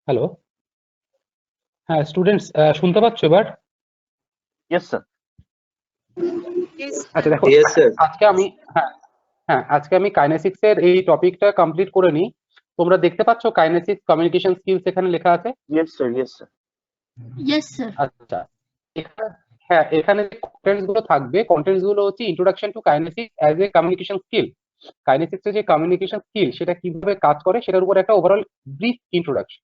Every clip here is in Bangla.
হ্যালো। হ্যাঁ স্টুডেন্টস, শুনতে পাচ্ছ এবার? Yes, sir. Yes, আচ্ছা sir. দেখো, Yes, sir. আজকে আমি হ্যাঁ হ্যাঁ আজকে আমি কাইনেসিক্স এর এই টপিকটা কমপ্লিট করে নিই। তোমরা দেখতে পাচ্ছ কাইনেসিক্স কমিউনিকেশন স্কিলস এখানে লেখা আছে। Yes, sir. Yes, sir. Yes, sir. আচ্ছা, এখানে যে কন্টেন্টস গুলো থাকবে, কন্টেন্টস গুলো হচ্ছে introduction to kinesics as a communication skill. Kinesics এর যে কমিউনিকেশন স্কিল সেটা কিভাবে কাজ করে সেটার উপর একটা ওভারঅল ব্রিফ ইন্ট্রোডাকশন।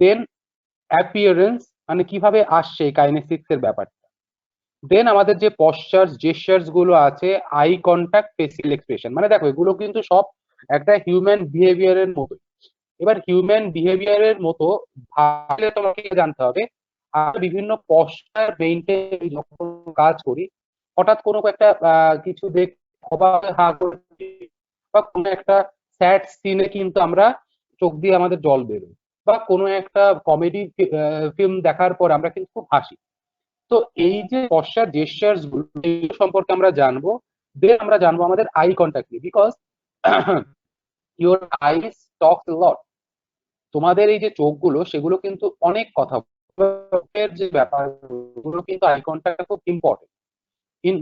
দেন অ্যাপিয়ারেন্স, মানে কিভাবে আসছে কাইনেসিক্স এর ব্যাপারটা। দেন আমাদের যে পশ্চারস জেস্টার্স গুলো আছে, আই কন্টাক্ট, ফেসিয়াল এক্সপ্রেশন, মানে দেখো এগুলো কিন্তু সব একটা হিউম্যান বিহেভিয়ারের মতো। এবার হিউম্যান বিহেভিয়ারের মতো ভাবলে তোমাকে জানতে হবে আমরা বিভিন্ন পশ্চার মেইনটেইন যখন কাজ করি, হঠাৎ কোনো একটা কিছু দেখ অবাক হয়ে হাঁ করছি, বা কোনো একটা স্যাড সিনে কিন্তু আমরা চোখ দিয়ে আমাদের জল বেরোয়, বা কোনো একটা কমেডি ফিল্ম দেখার পর আমরা কিন্তু খুব হাসি। তো এই যে পশ্চার জেস্টার্স গুলো এগুলো সম্পর্কে আমরা জানবো। দেন আমরা জানবো আমাদের আই কন্ট্যাক্ট নিয়ে, বিকজ ইউর আইস টক লট। তোমাদের এই যে চোখগুলো সেগুলো কিন্তু অনেক কথা এর যে ব্যাপারগুলো কিন্তু আই কন্ট্যাক্ট খুব ইম্পর্টেন্ট ইন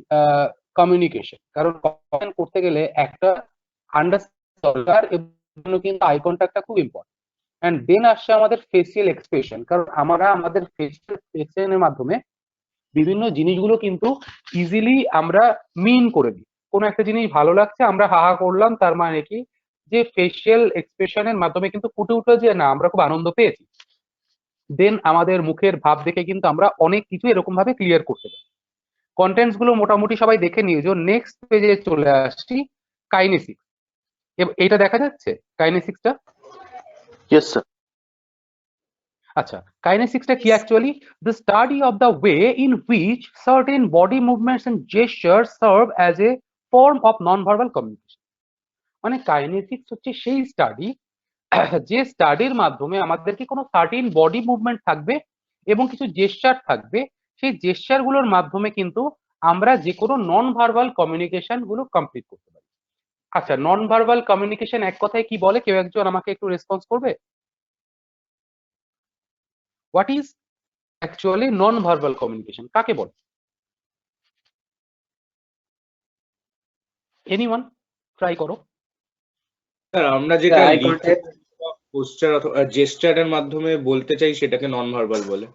কমিউনিকেশন, কারণ কমিউনিকেশন করতে গেলে একটা আন্ডারস্ট্যান্ডিং কিন্তু আই কন্ট্যাক্টটা খুব ইম্পর্টেন্ট। অ্যান্ড দেন আসছে আমাদের ফেসিয়াল এক্সপ্রেশন, কারণ আমরা আমাদের ফেসিয়াল এক্সপ্রেশনের মাধ্যমে বিভিন্ন জিনিসগুলো কিন্তু ইজিলি আমরা মিন করে দিই। কোনো একটা জিনিস ভালো লাগছে আমরা হাহা করলাম, তার মানে কি যে ফেসিয়াল এক্সপ্রেশনের মাধ্যমে কিন্তু ফুটে উঠলো যে না আমরা খুব আনন্দ পেয়েছি। দেন আমাদের মুখের ভাব দেখে কিন্তু আমরা অনেক কিছু এরকম ভাবে ক্লিয়ার করতে পারি। কন্টেন্টস গুলো মোটামুটি সবাই দেখে নিয়েছো। নেক্সট পেজে চলে আসছি, কাইনেসিক্স। এটা দেখা যাচ্ছে কাইনেসিক্সটা? Yes, sir. আচ্ছা, কাইনেসিক্সটা কি actually? The study of the way in which certain body movements and gestures serve as a form of non verbal communication. মানে কাইনেসিক্স হচ্ছে সেই স্টাডি যে স্টাডির মাধ্যমে আমাদেরকে কোনো সার্টেন বডি মুভমেন্ট থাকবে এবং কিছু জেস্চার থাকবে। সেই জেস্চার গুলোর মাধ্যমে কিন্তু আমরা যে কোনো নন ভার্বাল কমিউনিকেশন গুলো কমপ্লিট করতে পারি। আচ্ছা, নন ভার্বাল কমিউনিকেশন এক কথায় কি বলে, কেউ একজন আমাকে একটু রেসপন্স করবে? What is actually non verbal communication, কাকে বলে? এনিওয়ান ট্রাই করো। স্যার আমরা যেটা আই লিখে কন্ট্যাক্ট পোস্টার অথবা জেস্টারের মাধ্যমে বলতে চাই সেটাকে নন ভার্বাল বলে।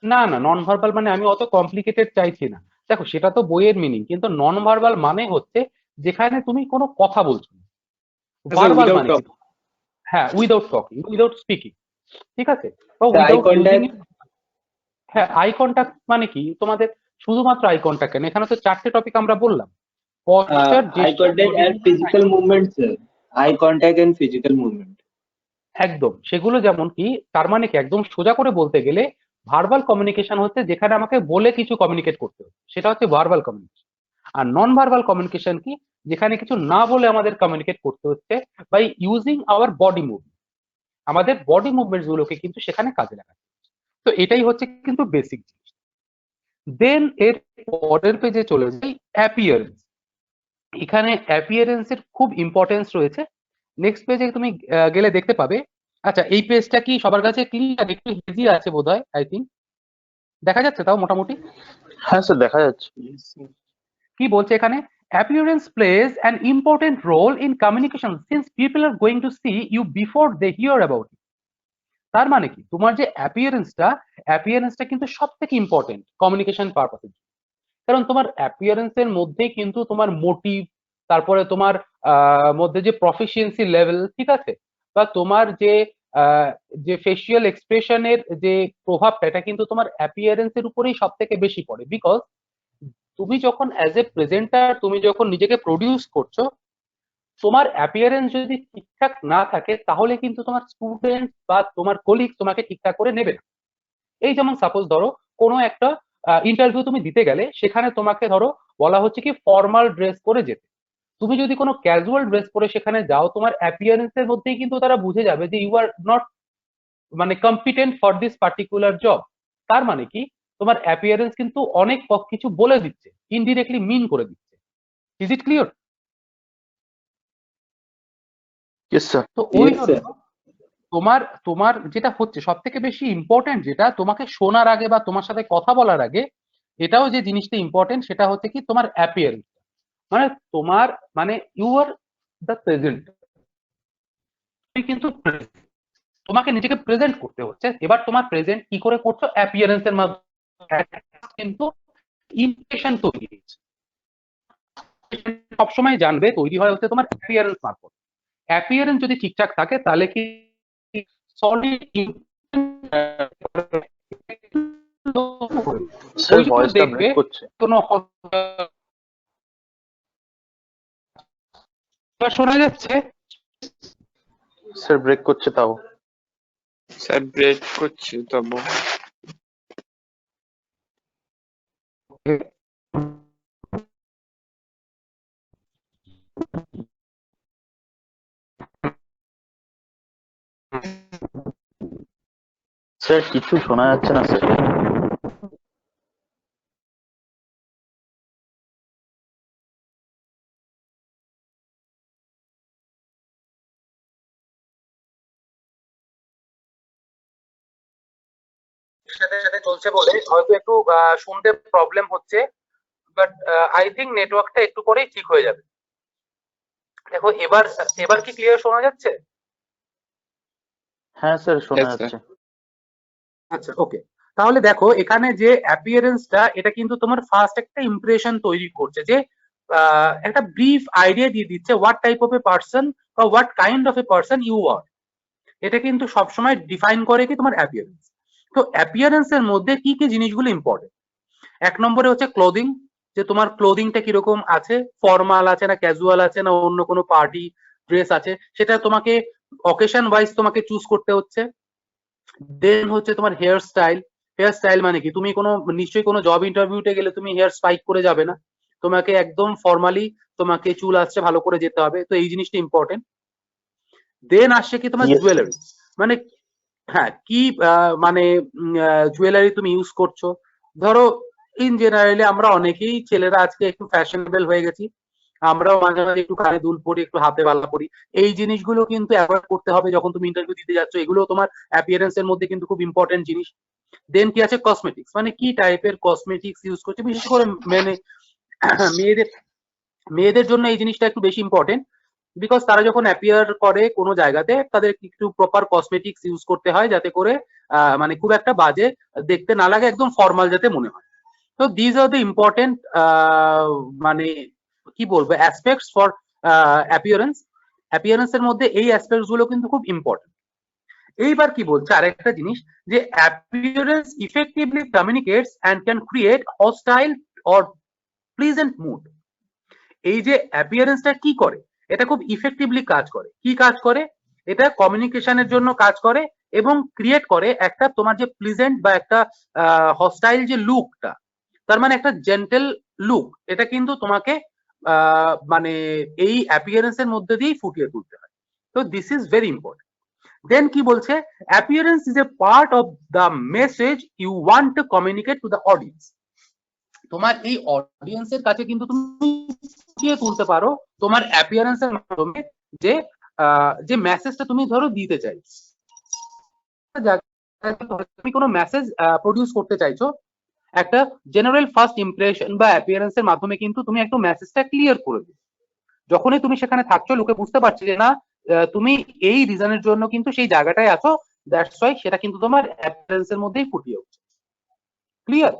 না না, নন ভার্বাল মানে আমি অত কমপ্লিকেটেড চাইছি না। দেখো সেটা তো বইয়ের মিনিং, কিন্তু নন ভার্বাল মানে হচ্ছে যেখানে তুমি কোনো কথা বলছো না। ভার্বাল উইদাউট মানে টক। কি? হ্যাঁ, উইদাউট টকিং, উইদাউট স্পিকিং, ঠিক আছে, বা আই উইদাউট ইউজিং। কন্ট্যাক্ট হ্যাঁ, আই কন্টাক্ট মানে কি তোমাদের? শুধুমাত্র আই কন্টাক্ট কেন, এখানে তো চারটে টপিক আমরা বললাম। Posture, eye gesture, contact body and movement, physical movement sir. Eye contact and physical movement. একদম সেগুলো যেমন কি, তার মানে কি একদম সোজা করে বলতে গেলে ভার্বাল কমিউনিকেশন হচ্ছে যেখানে আমাকে বলে কিছু কমিউনিকেট করতে হবে, সেটা হচ্ছে ভার্বাল কমিউনিকেশন। আর নন ভার্বাল কমিউনিকেশন কি, যেখানে কিছু না বলে আমাদের কমিউনিকেট করতে হচ্ছে by using our body movement. আমাদের বডি মুভমেন্টস গুলোকে কিন্তু সেখানে কাজে লাগাচ্ছে। তো এটাই হচ্ছে কিন্তু বেসিক জিনিস। দেন এর পরের পেজে চলে যাই, অ্যাপিয়ারেন্স। এখানে অ্যাপিয়ারেন্সের খুব ইম্পর্টেন্স রয়েছে। নেক্সট পেজে তুমি গেলে দেখতে পাবে। আচ্ছা, এই পেজটা কি সবার কাছে ক্লিয়ার? একটু হেজি আছে বোধহয়, আই থিঙ্ক। দেখা যাচ্ছে তাও মোটামুটি? হ্যাঁ স্যার, দেখা যাচ্ছে। কি বলছে এখানে? Appearance plays an important role in communication since people are going to see you before they hear about you. তার মানে কি তোমার যে অ্যাপিয়ারেন্সটা কিন্তু সব থেকে ইম্পর্টেন্ট কমিউনিকেশন পারপাসে। কারণ তোমার অ্যাপিয়ারেন্সের মধ্যেই কিন্তু তোমার মোটিভ, তারপরে তোমার মধ্যে যে প্রফিসিয়েন্সি লেভেল, ঠিক আছে, বা তোমার যে যে ফেসিয়াল এক্সপ্রেশনের যে প্রভাবটা, এটা কিন্তু তোমার অ্যাপিয়ারেন্সের উপরেই সব থেকে বেশি পড়ে। বিকজ তুমি যখন অ্যাজ এ প্রেজেন্টার তুমি যখন নিজেকে প্রডিউস করছো, তোমার অ্যাপিয়ারেন্স যদি ঠিকঠাক না থাকে তাহলে কিন্তু তোমার স্টুডেন্ট বা তোমার কলিগ তোমাকে ঠিকঠাক করে নেবে না। এই যেমন সাপোজ ধরো কোনো একটা ইন্টারভিউ তুমি দিতে গেলে, সেখানে তোমাকে ধরো বলা হচ্ছে কি ফর্মাল ড্রেস পরে যেতে। তুমি যদি কোনো ক্যাজুয়াল ড্রেস পরে সেখানে যাও, তোমার অ্যাপিয়ারেন্সের মধ্যেই কিন্তু তারা বুঝে যাবে যে ইউ আর নট মানে competent for this particular job. তার মানে কি তোমার অ্যাপিয়ারেন্স কিন্তু অনেক কিছু বলে দিচ্ছে, ইনডিরেক্টলি মিন করে দিচ্ছে। Is it clear? Yes, sir. তো ওই Yes, জন্য sir. তোমার তোমার যেটা হচ্ছে সব থেকে বেশি ইম্পর্টেন্ট, যেটা তোমাকে শোনার আগে বা তোমার সাথে কথা বলার আগে এটাও যে জিনিসটা ইম্পর্টেন্ট, সেটা হচ্ছে কি তোমার অ্যাপিয়ারেন্স। মানে তোমার মানে ইউ আর দ্য প্রেজেন্ট, তুমি কিন্তু present। তোমাকে নিজেকে প্রেজেন্ট করতে হচ্ছে। এবার তোমার প্রেজেন্ট কি করে করছো? অ্যাপিয়ারেন্সের মাধ্যমে কিন্তু ইমপ্রেশন তৈরি হচ্ছে। সবসময় জানবে তৈরি হয় হচ্ছে তোমার অ্যাপিয়ারেন্স মারফত। অ্যাপিয়ারেন্স যদি ঠিকঠাক থাকে তাহলে কি সলিড স্যার ওই জন্য ভয়েসটা দেখবে ব্রেক করছে। কোনো শোনা যাচ্ছে। স্যার ব্রেক করছে তাও। স্যার ব্রেক করছে তবু। স্যার কিছু শোনা যাচ্ছে না স্যার। সাথে সাথে চলছে বলে হয়তো একটু শুনতে প্রবলেম হচ্ছে, বাট আই থিঙ্ক নেটওয়ার্কটা একটু পরেই ঠিক হয়ে যাবে। দেখো এবার এবার কি ক্লিয়ার শোনা যাচ্ছে? হ্যাঁ স্যার শোনা Yes, sir. যাচ্ছে। আচ্ছা, ওকে। তাহলে দেখো এখানে যে অ্যাপিয়ারেন্সটা, এটা কিন্তু তোমার ফার্স্ট একটা ইমপ্রেশন তৈরি করছে, যে একটা ব্রিফ আইডিয়া দিয়ে দিচ্ছে what type of a person বা what kind of a person you are. এটা কিন্তু সবসময় ডিফাইন করে কি তোমার অ্যাপিয়ারেন্স। তো অ্যাপিয়ারেন্সের মধ্যে কি কি জিনিসগুলো ইম্পর্টেন্ট? এক নম্বরে হচ্ছে ক্লোদিং, যে তোমার ক্লোদিংটা কিরকম আছে, ফর্মাল আছে না ক্যাজুয়াল আছে না অন্য কোনো পার্টি ড্রেস আছে, সেটা তোমাকে অকেশন ওয়াইজ তোমাকে চুজ করতে হচ্ছে। দেন হচ্ছে তোমার হেয়ার স্টাইল। হেয়ার স্টাইল মানে কি, তুমি কোনো নিশ্চয়ই কোনো জব ইন্টারভিউতে গেলে তুমি হেয়ার স্পাইক করে যাবে না, তোমাকে একদম ফর্মালি তোমাকে চুল আসছে ভালো করে যেতে হবে, তো এই জিনিসটা ইম্পর্টেন্ট। দেন আসছে কি তোমার Yes, sir. জুয়েলারি, মানে হ্যাঁ কি মানে জুয়েলারি তুমি ইউজ করছো। ধরো ইন জেনারেলি আমরা অনেকেই ছেলেরা আজকে একটু ফ্যাশনেবল হয়ে গেছি, আমরাও মাঝে মাঝে একটু কানে দুল পরি, একটু হাতে বালা পরি। এই জিনিসগুলো কিন্তু অ্যাভয়েড করতে হবে যখন তুমি ইন্টারভিউ দিতে যাচ্ছ, এগুলো তোমার অ্যাপিয়ারেন্স এর মধ্যে কিন্তু খুব ইম্পর্টেন্ট জিনিস। দেন কি আছে কসমেটিক্স, মানে কি টাইপের কসমেটিক্স ইউজ করছে, বিশেষ করে মানে মেয়েদের মেয়েদের জন্য এই জিনিসটা একটু বেশি ইম্পর্টেন্ট, বিকজ তারা যখন অ্যাপিয়ার করে কোনো জায়গাতে তাদের একটু প্রপার কসমেটিক্স ইউজ করতে হয়, যাতে করে মানে খুব একটা বাজে দেখতে না লাগে, একদম ফর্মাল যাতে মনে হয়। তো দিজ আর দ্য ইম্পর্টেন্ট মানে কি বলবো অ্যাসপেক্টস ফর অ্যাপিয়ারেন্স। অ্যাপিয়ারেন্স এর মধ্যে এই অ্যাসপেক্টস গুলো কিন্তু খুব ইম্পর্টেন্ট। এইবার কি বলছে আরেকটা জিনিস, যে appearance effectively communicates and can create hostile or pleasant mood. এই যে অ্যাপিয়ারেন্সটা কি করে, এটা খুব ইফেক্টিভলি কাজ করে। কি কাজ করে? এটা কমিউনিকেশনের জন্য কাজ করে এবং ক্রিয়েট করে একটা তোমার যে প্লিজেন্ট বা একটা হস্টাইল যে লুকটা, তার মানে একটা জেন্টেল লুক, এটা কিন্তু তোমাকে মানে এই অ্যাপিয়ারেন্সের মধ্যে দিয়েই ফুটিয়ে তুলতে হয়। তো this is very important. Then কি বলছে, appearance is a part of the message you want to communicate to the audience. তোমার এই অডিয়েন্সের কাছে কিন্তু তুমি ফুটিয়ে তুলতে পারো তোমার অ্যাপিয়ারেন্সের মাধ্যমে, যে যে মেসেজটা তুমি ধরো দিতে চাই, তুমি কোনো মেসেজ প্রডিউস করতে চাইছো, একটা জেনারেল ফার্স্ট ইমপ্রেশন বা অ্যাপিয়ারেন্সের মাধ্যমে কিন্তু তুমি একটা মেসেজটা ক্লিয়ার করে দিও। যখনই তুমি সেখানে থাকছো, লোকে বুঝতে পারছে যে না তুমি এই রিজনের জন্য কিন্তু সেই জায়গাটায় আছো, দ্যাটস ওয়াই সেটা কিন্তু তোমার অ্যাপিয়ারেন্সের মধ্যেই ফুটিয়ে উঠছে। ক্লিয়ার?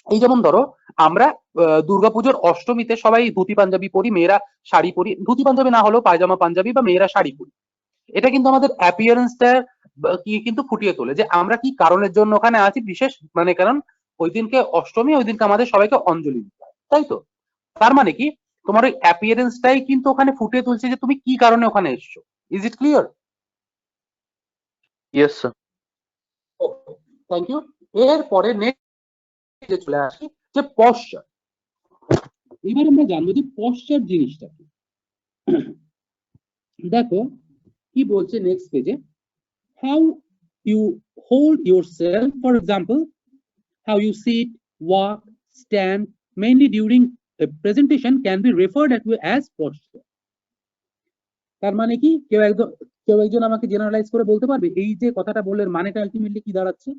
এই যেমন ধরো আমরা দুর্গাপুজোর অষ্টমীতে সবাই ধুতি পাঞ্জাবি পরি, মেয়েরা শাড়ি পরি, ধুতি পাঞ্জাবি না হলেও পায়জামা পাঞ্জাবি বা মেয়েরা শাড়ি পরি। এটা কিন্তু আমাদের অ্যাপিয়ারেন্সটা কি কিন্তু ফুটিয়ে তোলে, যে আমরা কি কারণের জন্য ওখানে আছি, বিশেষ মানে কারণ ওই দিনকে অষ্টমী, ওই দিনকে আমাদের সবাইকে অঞ্জলি দিতে হয়, তাই তো? তার মানে কি তোমার ওই অ্যাপিয়ারেন্সটাই কিন্তু ওখানে ফুটিয়ে তুলছে যে তুমি কি কারণে ওখানে এসছো। Is it clear? Yes, sir. Okay, thank you. এরপরে নেক্সট চলে আসি যে পশ্চার। এবার আমরা জানবো যে পশ্চার জিনিসটা কি। দেখো কি বলছে নেক্সট পেজে, how you hold yourself, for example how you sit, walk, stand, mainly during a presentation can be referred to as posture. তার মানে কি, কেউ একদম কেউ একজন আমাকে জেনারেলাইজ করে বলতে পারবে এই যে কথাটা বললেন মানেটা আলটিমেটলি কি দাঁড়াচ্ছে?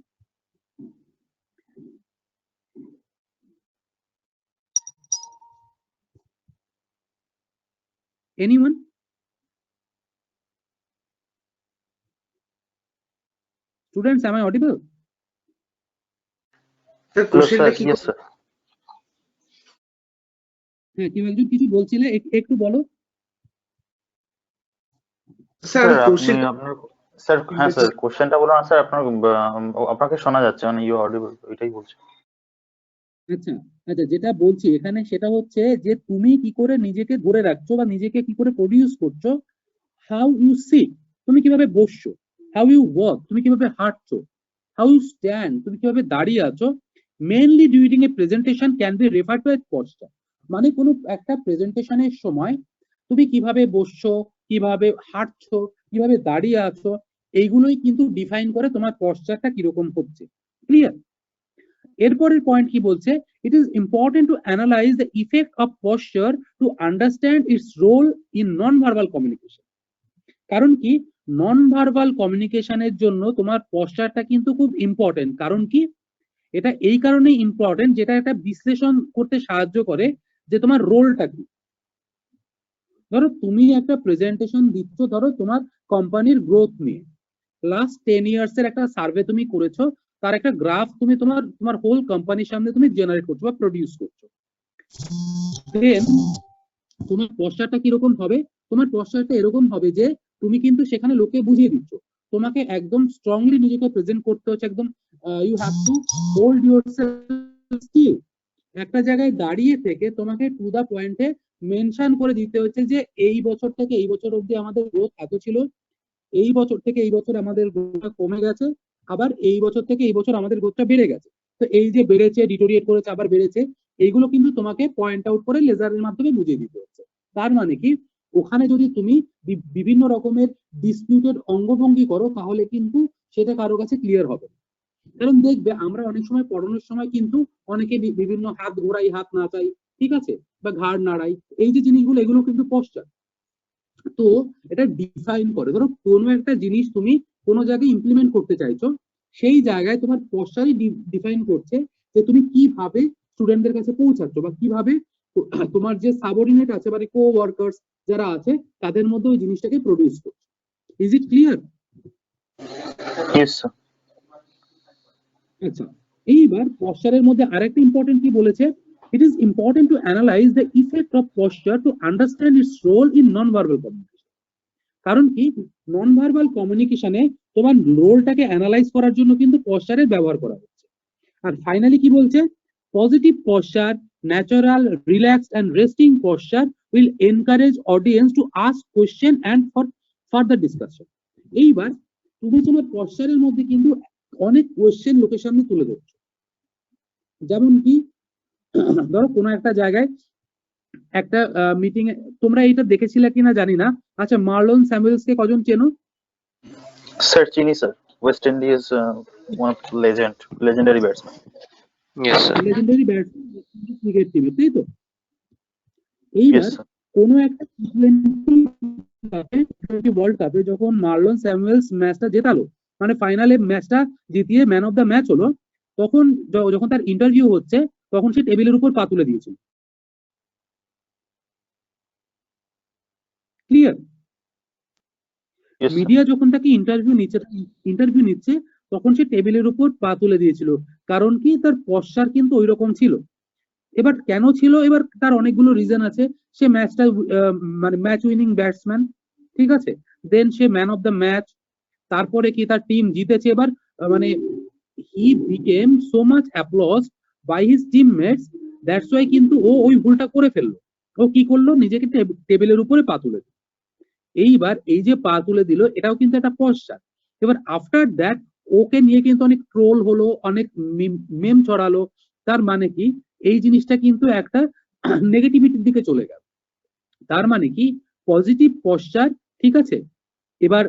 Anyone? Students, am I audible? Sir hello কোশ্চেনটা স্যার, কি? Yes sir. হ্যাঁ, কেউ একজন কিছু বলছিলে, একটু বলো। স্যার স্যার আমি আপনি কোশ্চেন আপনার স্যার, হ্যাঁ স্যার, কোশ্চেনটা বলুন না স্যার। আপনাকে শোনা যাচ্ছে, মানে ইউ অডিবল, এটাই বলছি। আচ্ছা আচ্ছা, যেটা বলছি এখানে সেটা হচ্ছে যে তুমি কি করে নিজেকে ধরে রাখছো বা নিজেকে কি করে প্রডিউস করছো। হাউ ইউ সিট, তুমি কিভাবে বসছো। হাউ ইউ ওয়াক, তুমি কিভাবে হাঁটছো। হাউ ইউ স্ট্যান্ড, তুমি কিভাবে দাঁড়িয়ে আছো। Mainly during a presentation can be refer to as posture. মানে কোনো একটা প্রেজেন্টেশনের সময় তুমি কিভাবে বসছো, কিভাবে হাঁটছো, কিভাবে দাঁড়িয়ে আছো, এইগুলোই কিন্তু ডিফাইন করে তোমার পশ্চারটা কিরকম হচ্ছে। ক্লিয়ার? এরপরের পয়েন্ট কি বলছে, it is important to analyse the effect of posture to understand its role in non verbal communication. কারণ কি, নন ভার্বাল কমিউনিকেশনের জন্য তোমার পশ্চারটা কিন্তু খুব ইম্পর্টেন্ট। কারণ কি, এটা এই কারণেই ইম্পর্টেন্ট, যেটা একটা বিশ্লেষণ করতে সাহায্য করে যে তোমার রোলটা কি। ধরো তুমি একটা প্রেজেন্টেশন দিচ্ছ, ধরো তোমার কোম্পানির গ্রোথ নিয়ে, লাস্ট 10 ইয়ার্স এর একটা সার্ভে তুমি করেছো, তার একটা গ্রাফ তুমি তোমার তোমার হোল কোম্পানির সামনে তুমি জেনারেট করছো বা প্রডিউস করছো। দেন তোমার পশ্চারটা কিরকম হবে, তোমার পশ্চারটা এরকম হবে যে তুমি কিন্তু সেখানে লোকে বুঝিয়ে দিচ্ছ, তোমাকে একদম স্ট্রংলি নিজেকে প্রেজেন্ট করতে হচ্ছে, একদম you have to hold yourself still. একটা জায়গায় দাঁড়িয়ে থেকে তোমাকে টু দা পয়েন্টে মেনশন করে দিতে হচ্ছে যে এই বছর থেকে এই বছর অবধি আমাদের গ্রোথ এত ছিল, এই বছর থেকে এই বছর আমাদের গ্রোথটা কমে গেছে, আবার এই বছর থেকে এই বছর আমাদের গ্রোথটা বেড়ে গেছে। তো এই যে বেড়েছে, ডিটোরিয়েট করেছে, আবার বেড়েছে, এইগুলো কিন্তু তোমাকে পয়েন্ট আউট করে লেজারের মাধ্যমে বুঝিয়ে দিতে হচ্ছে। তার মানে কি, ওখানে যদি তুমি বিভিন্ন রকমের ডিসপিউটেড অঙ্গভঙ্গি করো তাহলে কিন্তু সেটা কারো কাছে ক্লিয়ার হবে না। কারণ দেখবে আমরা অনেক সময় পড়ানোর সময় কিন্তু অনেকে বিভিন্ন হাত ঘোরাই, হাত নাচাই, ঠিক আছে, বা ঘাড় নাড়াই, এই যে জিনিসগুলো এগুলো কিন্তু পশ্চার। তো এটা ডিফাইন করে, ধরো কোনো একটা জিনিস তুমি কোনো জায়গায় ইমপ্লিমেন্ট করতে চাইছো, সেই জায়গায় তোমার পশ্চারই ডিফাইন করছে যে তুমি কিভাবে স্টুডেন্টদের কাছে পৌঁছাচ্ছ বা কিভাবে তোমার যে সাবঅর্ডিনেট আছে বা কো ওয়ার্কার্স যারা আছে তাদের মধ্যে ওই জিনিসটাকে প্রডিউস করছে। Is it clear? Yes sir. আচ্ছা, এইবার পশ্চারের মধ্যে আরেকটা ইম্পর্টেন্ট কি বলেছে, it is important to analyse the effect of posture to understand its role in non verbal communication. কারণ কি, নন ভার্বাল কমিউনিকেশনে তোমার রোলটাকে অ্যানালাইজ করার জন্য কিন্তু পশ্চারের ব্যবহার করা হচ্ছে। আর ফাইনালি কি বলছে, positive posture, natural, relaxed and resting posture will encourage audience to ask question and for further discussion. এইবার তুমি তোমার পশ্চারের মধ্যে কিন্তু অনেক কোয়েশ্চেন লোকের সামনে তুলে ধরছো। যেমন কি, ধরো কোনো একটা জায়গায় একটা মিটিং এ, তোমরা এটা দেখেছিলে কিনা জানি না, আচ্ছা মার্লন স্যামুয়েলস কে কজন চেনো? স্যার চিনি sir, West Indies one of legendary batsman. Yes sir. Legendary batsman cricket টিমে, তাই তো? ইয়েস এইবার স্যার। কোনো একটা টি20 ওয়ার্ল্ড কাপে যখন মার্লন স্যামুয়েলস ম্যাচটা জেতালো, মানে ফাইনালে ম্যাচটা জিতিয়ে ম্যান অফ দ্য ম্যাচ হলো, তখন যখন তার ইন্টারভিউ হচ্ছে তখন সে টেবিলের উপর পা তুলে দিয়েছিল। ক্লিয়ার? Yes sir. মিডিয়া যখন তাকে ইন্টারভিউ নিচ্ছে তখন সে টেবিলের উপর পা তুলে দিয়েছিল। কারণ কি, তার পশ্চার কিন্তু ওই রকম ছিল। এবার কেন ছিল, এবার তার অনেকগুলো রিজন আছে। সে ম্যাচটা মানে ম্যাচ উইনিং ব্যাটসম্যান, ঠিক আছে, দেন সে ম্যান অফ দ্য ম্যাচ, তারপরে কি তার টিম জিতেছে। এবার মানে he became so much applause by his teammates, that's why কিন্তু ও ওই ভুলটা করে ফেললো। ও কি করলো, নিজেকে টেবিলের উপরে পা তুলে দিল। এইবার এই যে পা তুলে দিল এটাও কিন্তু একটা পশ্চার। এবার আফটার দ্যাট ওকে নিয়ে কিন্তু অনেক ট্রোল হলো, অনেক মেম ছড়ালো। তার মানে কি, এই জিনিসটা কিন্তু একটা নেগেটিভিটির দিকে চলে গেল। তার মানে কি, পজিটিভ পশ্চার, ঠিক আছে, এবার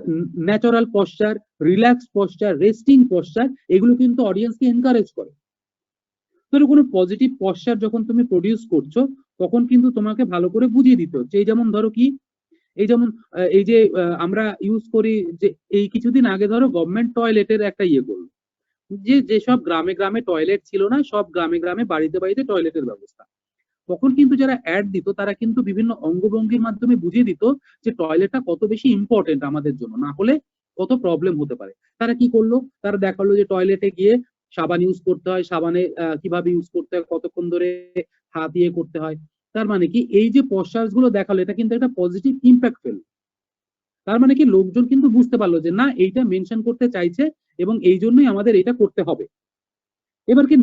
natural posture, relax posture, resting posture, এগুলো কিন্তু অডিয়েন্সকে এনকারেজ করে। ধরো কোনো পজিটিভ পশ্চার যখন তুমি প্রডিউস করছো তখন কিন্তু তোমাকে ভালো করে বুঝিয়ে দিতে হচ্ছে। এই যেমন ধরো কি, এই যেমন এই যে আমরা ইউজ করি যে এই কিছুদিন আগে ধরো গভর্নমেন্ট টয়লেটের একটা ইয়ে করলো, যে যেসব গ্রামে গ্রামে টয়লেট ছিল না, সব গ্রামে গ্রামে বাড়িতে বাড়িতে টয়লেটের ব্যবস্থা। তখন কিন্তু যারা অ্যাড দিত তারা কিন্তু বিভিন্ন অঙ্গভঙ্গির মাধ্যমে বুঝিয়ে দিত যে টয়লেটটা কত বেশি ইম্পর্টেন্ট আমাদের জন্য, না হলে কত প্রবলেম হতে পারে। তারা কি করলো, তারা দেখালো যে টয়লেটে গিয়ে সাবান ইউজ করতে হয়, সাবানে কিভাবে ইউজ করতে হয়, কতক্ষণ ধরে হাত ইয়ে করতে হয়। তার মানে কি এই যে পশ্চার্স গুলো দেখালো এটা কিন্তু একটা পজিটিভ ইম্প্যাক্ট ফেললো। তার মানে কি লোকজন কিন্তু বুঝতে পারলো যে না এইটা মেনশন করতে চাইছে এবং এই জন্যই আমাদের এটা করতে হবে। এবার কি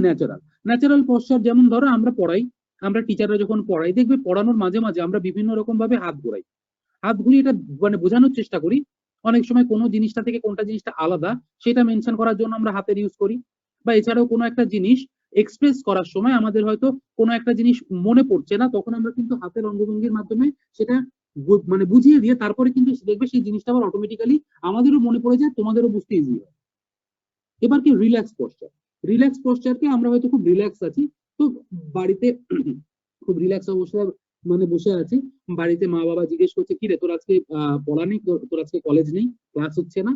ন্যাচারাল পশ্চার, যেমন ধরো আমরা পড়াই, আমরা টিচাররা যখন পড়াই দেখবে পড়ানোর মাঝে মাঝে আমরা বিভিন্ন রকম ভাবে হাত ঘোরাই, হাত ঘুরিয়ে এটা মানে বোঝানোর চেষ্টা করি। অনেক সময় কোনো জিনিসটা থেকে কোনটা জিনিসটা আলাদা সেটা মেনশন করার জন্য আমরা হাতের ইউজ করি, বা এছাড়াও কোনো একটা জিনিস এক্সপ্রেস করার সময় আমাদের হয়তো কোনো একটা জিনিস মনে পড়ছে না, তখন আমরা কিন্তু হাতের অঙ্গভঙ্গির মাধ্যমে সেটা মানে বুঝিয়ে দিয়ে তারপরে কিন্তু দেখবে সেই জিনিসটা আবার অটোমেটিক্যালি আমাদেরও মনে পড়ে যায়, তোমাদেরও বুঝতে ইজি হয়। এবার কি রিল্যাক্স পশ্চারকে আমরা হয়তো খুব রিল্যাক্স আছি, তো বাড়িতে খুব রিল্যাক্স অবস্থায় মানে বসে আছি, বাড়িতে মা বাবা জিজ্ঞেস করছে কি রে তোর আজকে পড়া নেই, তোর আজকে কলেজ নেই, ক্লাস হচ্ছে না,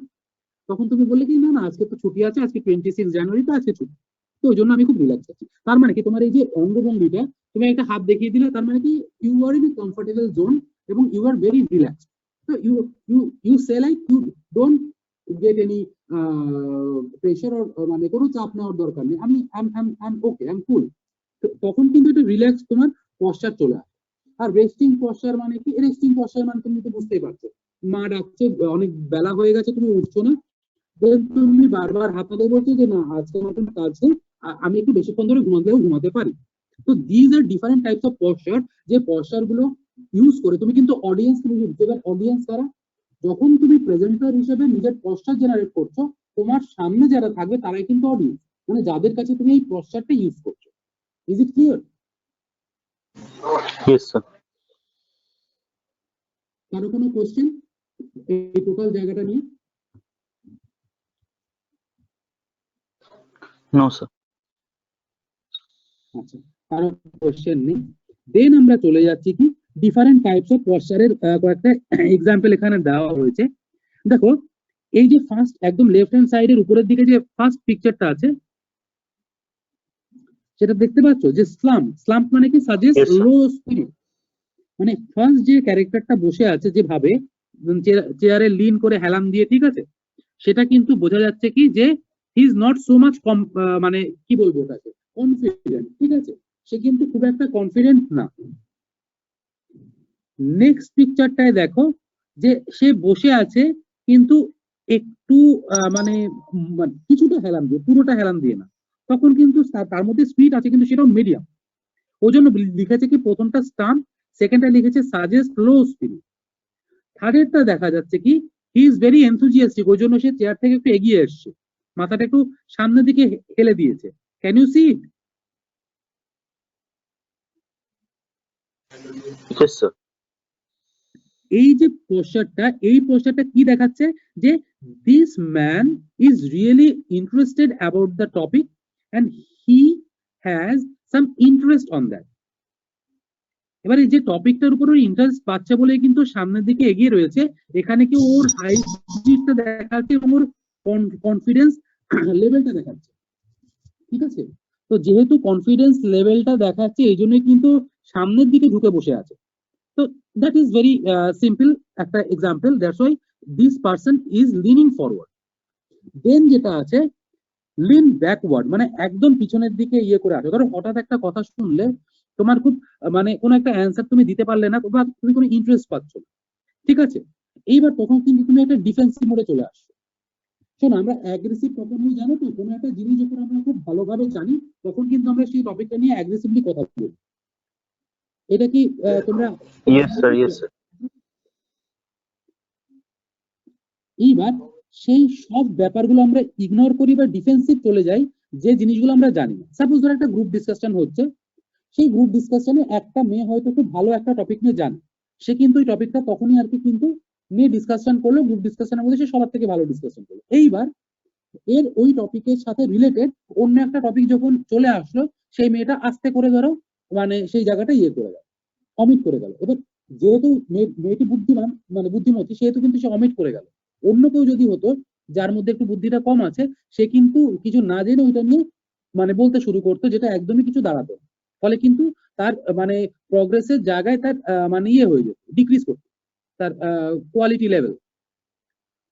তখন তুমি বললে কি না না আজকে তো ছুটি আছে, আজকে 26 জানুয়ারি তো আজকে ছুটি, তো ওই জন্য আমি খুব রিল্যাক্স আছি। তার মানে কি তোমার এই যে অঙ্গভঙ্গিটা, তুমি একটা হাত দেখিয়ে দিলে, তার মানে কি you are in comfortable zone এবং ইউ আর ভেরি রিল্যাক্স। তো you say like you don't get any pressure, মানে কোনো চাপ নেওয়ার দরকার নেই, আমি ওকে, আই এম কুল। তখন কিন্তু একটা রিল্যাক্স তোমার পশ্চার চলে আসে। আর রেস্টিং পশ্চার মানে কি, রেস্টিং পশ্চার মানে তুমি তো বুঝতেই পারছো, মা ডাকছে, অনেক বেলা হয়ে গেছে, তুমি উঠছো না, তুমি বারবার হাতাতে বলছো যে না আজকে মতন কাজ নেই, আমি একটু বেশিক্ষণ ধরে ঘুমাতে পারি। তো these are different types of posture, যে পশ্চার গুলো ইউজ করে তুমি কিন্তু অডিয়েন্স, তুমি এবার অডিয়েন্স কারা, যখন তুমি প্রেজেন্টার হিসেবে নিজের পশ্চার জেনারেট করছো, তোমার সামনে যারা থাকবে তারাই কিন্তু অডিয়েন্স, মানে যাদের কাছে তুমি এই পশ্চারটা ইউজ করছো। Is it clear? Yes, sir. কারো কোনো কোশ্চেন এই টোটাল জায়গাটা নিয়ে? No, sir. আচ্ছা, কারো কোশ্চেন নেই। দেন আমরা চলে যাচ্ছি কি ডিফারেন্ট টাইপস অফ পশ্চারের কয়েকটা এক্সাম্পল এখানে দেওয়া হয়েছে। দেখো এই যে ফার্স্ট একদম লেফট হ্যান্ড সাইডের উপরের দিকে যে ফার্স্ট পিকচারটা আছে সেটা দেখতে পাচ্ছ, যে স্লাম্প মানে কি সাজেস্ট Yes, sir. লো স্পিরিট, মানে ফার্স্ট যে ক্যারেক্টারটা বসে আছে যেভাবে চেয়ারে লিন করে হেলান দিয়ে, ঠিক আছে, সেটা কিন্তু বোঝা যাচ্ছে কি যে he is not so much মানে কি বলবো ওটাকে, কনফিডেন্ট, ঠিক আছে, সে কিন্তু খুব একটা কনফিডেন্ট না। নেক্সট পিকচারটায় দেখো যে সে বসে আছে কিন্তু একটু মানে কিছুটা হেলান দিয়ে, পুরোটা হেলান দিয়ে না, তখন কিন্তু তার মধ্যে স্পিড আছে কিন্তু সেটাও মিডিয়াম। ওই জন্য লিখেছে কি প্রথমটা স্টান, সেকেন্ডটা লিখেছে সাজেস্ট লো স্পিরিট, থার্ডেরটা দেখা যাচ্ছে কি হি ইজ ভেরি এনথুজিয়াস্টিক, ওই জন্য সে চেয়ার থেকে একটু এগিয়ে এসছে, মাথাটা একটু সামনের দিকে হেলে দিয়েছে। Can you see it? Yes, sir. এই যে পোস্টারটা কি দেখাচ্ছে, যে this man is really interested about the topic and he has some interest on that. এবার এই যে টপিকটার উপর ইন্টারেস্ট পাচ্ছে বলে কিন্তু সামনের দিকে এগিয়ে রয়েছে, এখানে কি ওর হাইটটা দেখাচ্ছে এবং ওর কনফিডেন্স লেভেলটা দেখাচ্ছে, ঠিক আছে। তো যেহেতু কনফিডেন্স লেভেলটা দেখাচ্ছে এই জন্যই কিন্তু সামনের দিকে ঢুকে বসে আছে। তো দ্যাট ইজ ভেরি সিম্পল একটা example, that's why this person is leaning forward. Then যেটা আছে লিন ব্যাকওয়ার্ড, মানে একদম পিছনের দিকে ইয়ে করে আসে। ধরো হঠাৎ একটা কথা শুনলে তোমার খুব মানে কোনো একটা অ্যান্সার তুমি দিতে পারলে না, বা তুমি কোনো ইন্টারেস্ট পাচ্ছ না, ঠিক আছে, এইবার তখন কিন্তু তুমি একটা ডিফেন্সিভ মোডে চলে আসছো। শোনো আমরা অ্যাগ্রেসিভ কখন হই জানো তো, কোনো একটা জিনিস যখন আমরা খুব ভালোভাবে জানি তখন কিন্তু আমরা সেই টপিকটা নিয়ে অ্যাগ্রেসিভলি কথা বলি। এটা কি তোমরা? Yes, sir. Yes, sir. এইবার সেই সব ব্যাপারগুলো আমরা ইগনোর করি বা ডিফেন্সিভ চলে যাই যে জিনিসগুলো আমরা জানি না। সাপোজ ধরো একটা গ্রুপ ডিসকাশন হচ্ছে, সেই গ্রুপ ডিসকাশনে একটা মেয়ে হয়তো খুব ভালো একটা টপিক নিয়ে জানে, সে কিন্তু ওই টপিকটা তখনই আর কি কিন্তু নিয়ে ডিসকাশন করলো, গ্রুপ ডিসকাশনের মধ্যে সে সবার থেকে ভালো ডিসকাশন করলো। এইবার এর ওই টপিকের সাথে রিলেটেড অন্য একটা টপিক যখন চলে আসলো, সেই মেয়েটা আস্তে করে ধরো মানে সেই জায়গাটা ইয়ে করে গেল, অমিট করে গেল। এবার যেহেতু মেয়েটি বুদ্ধিমান মানে বুদ্ধিমতী, সেহেতু কিন্তু সে অমিট করে গেল। অন্য কেউ যদি হতো যার মধ্যে একটু বুদ্ধিটা কম আছে, সে কিন্তু কিছু না জেনে ওইটা নিয়ে মানে বলতে শুরু করতো, যেটা একদমই কিছু দাঁড়াতো না। ফলে কিন্তু তার মানে প্রগ্রেসের জায়গায় তার মানে ইয়ে হয়ে যেত, ডিক্রিজ করতো তার কোয়ালিটি লেভেল।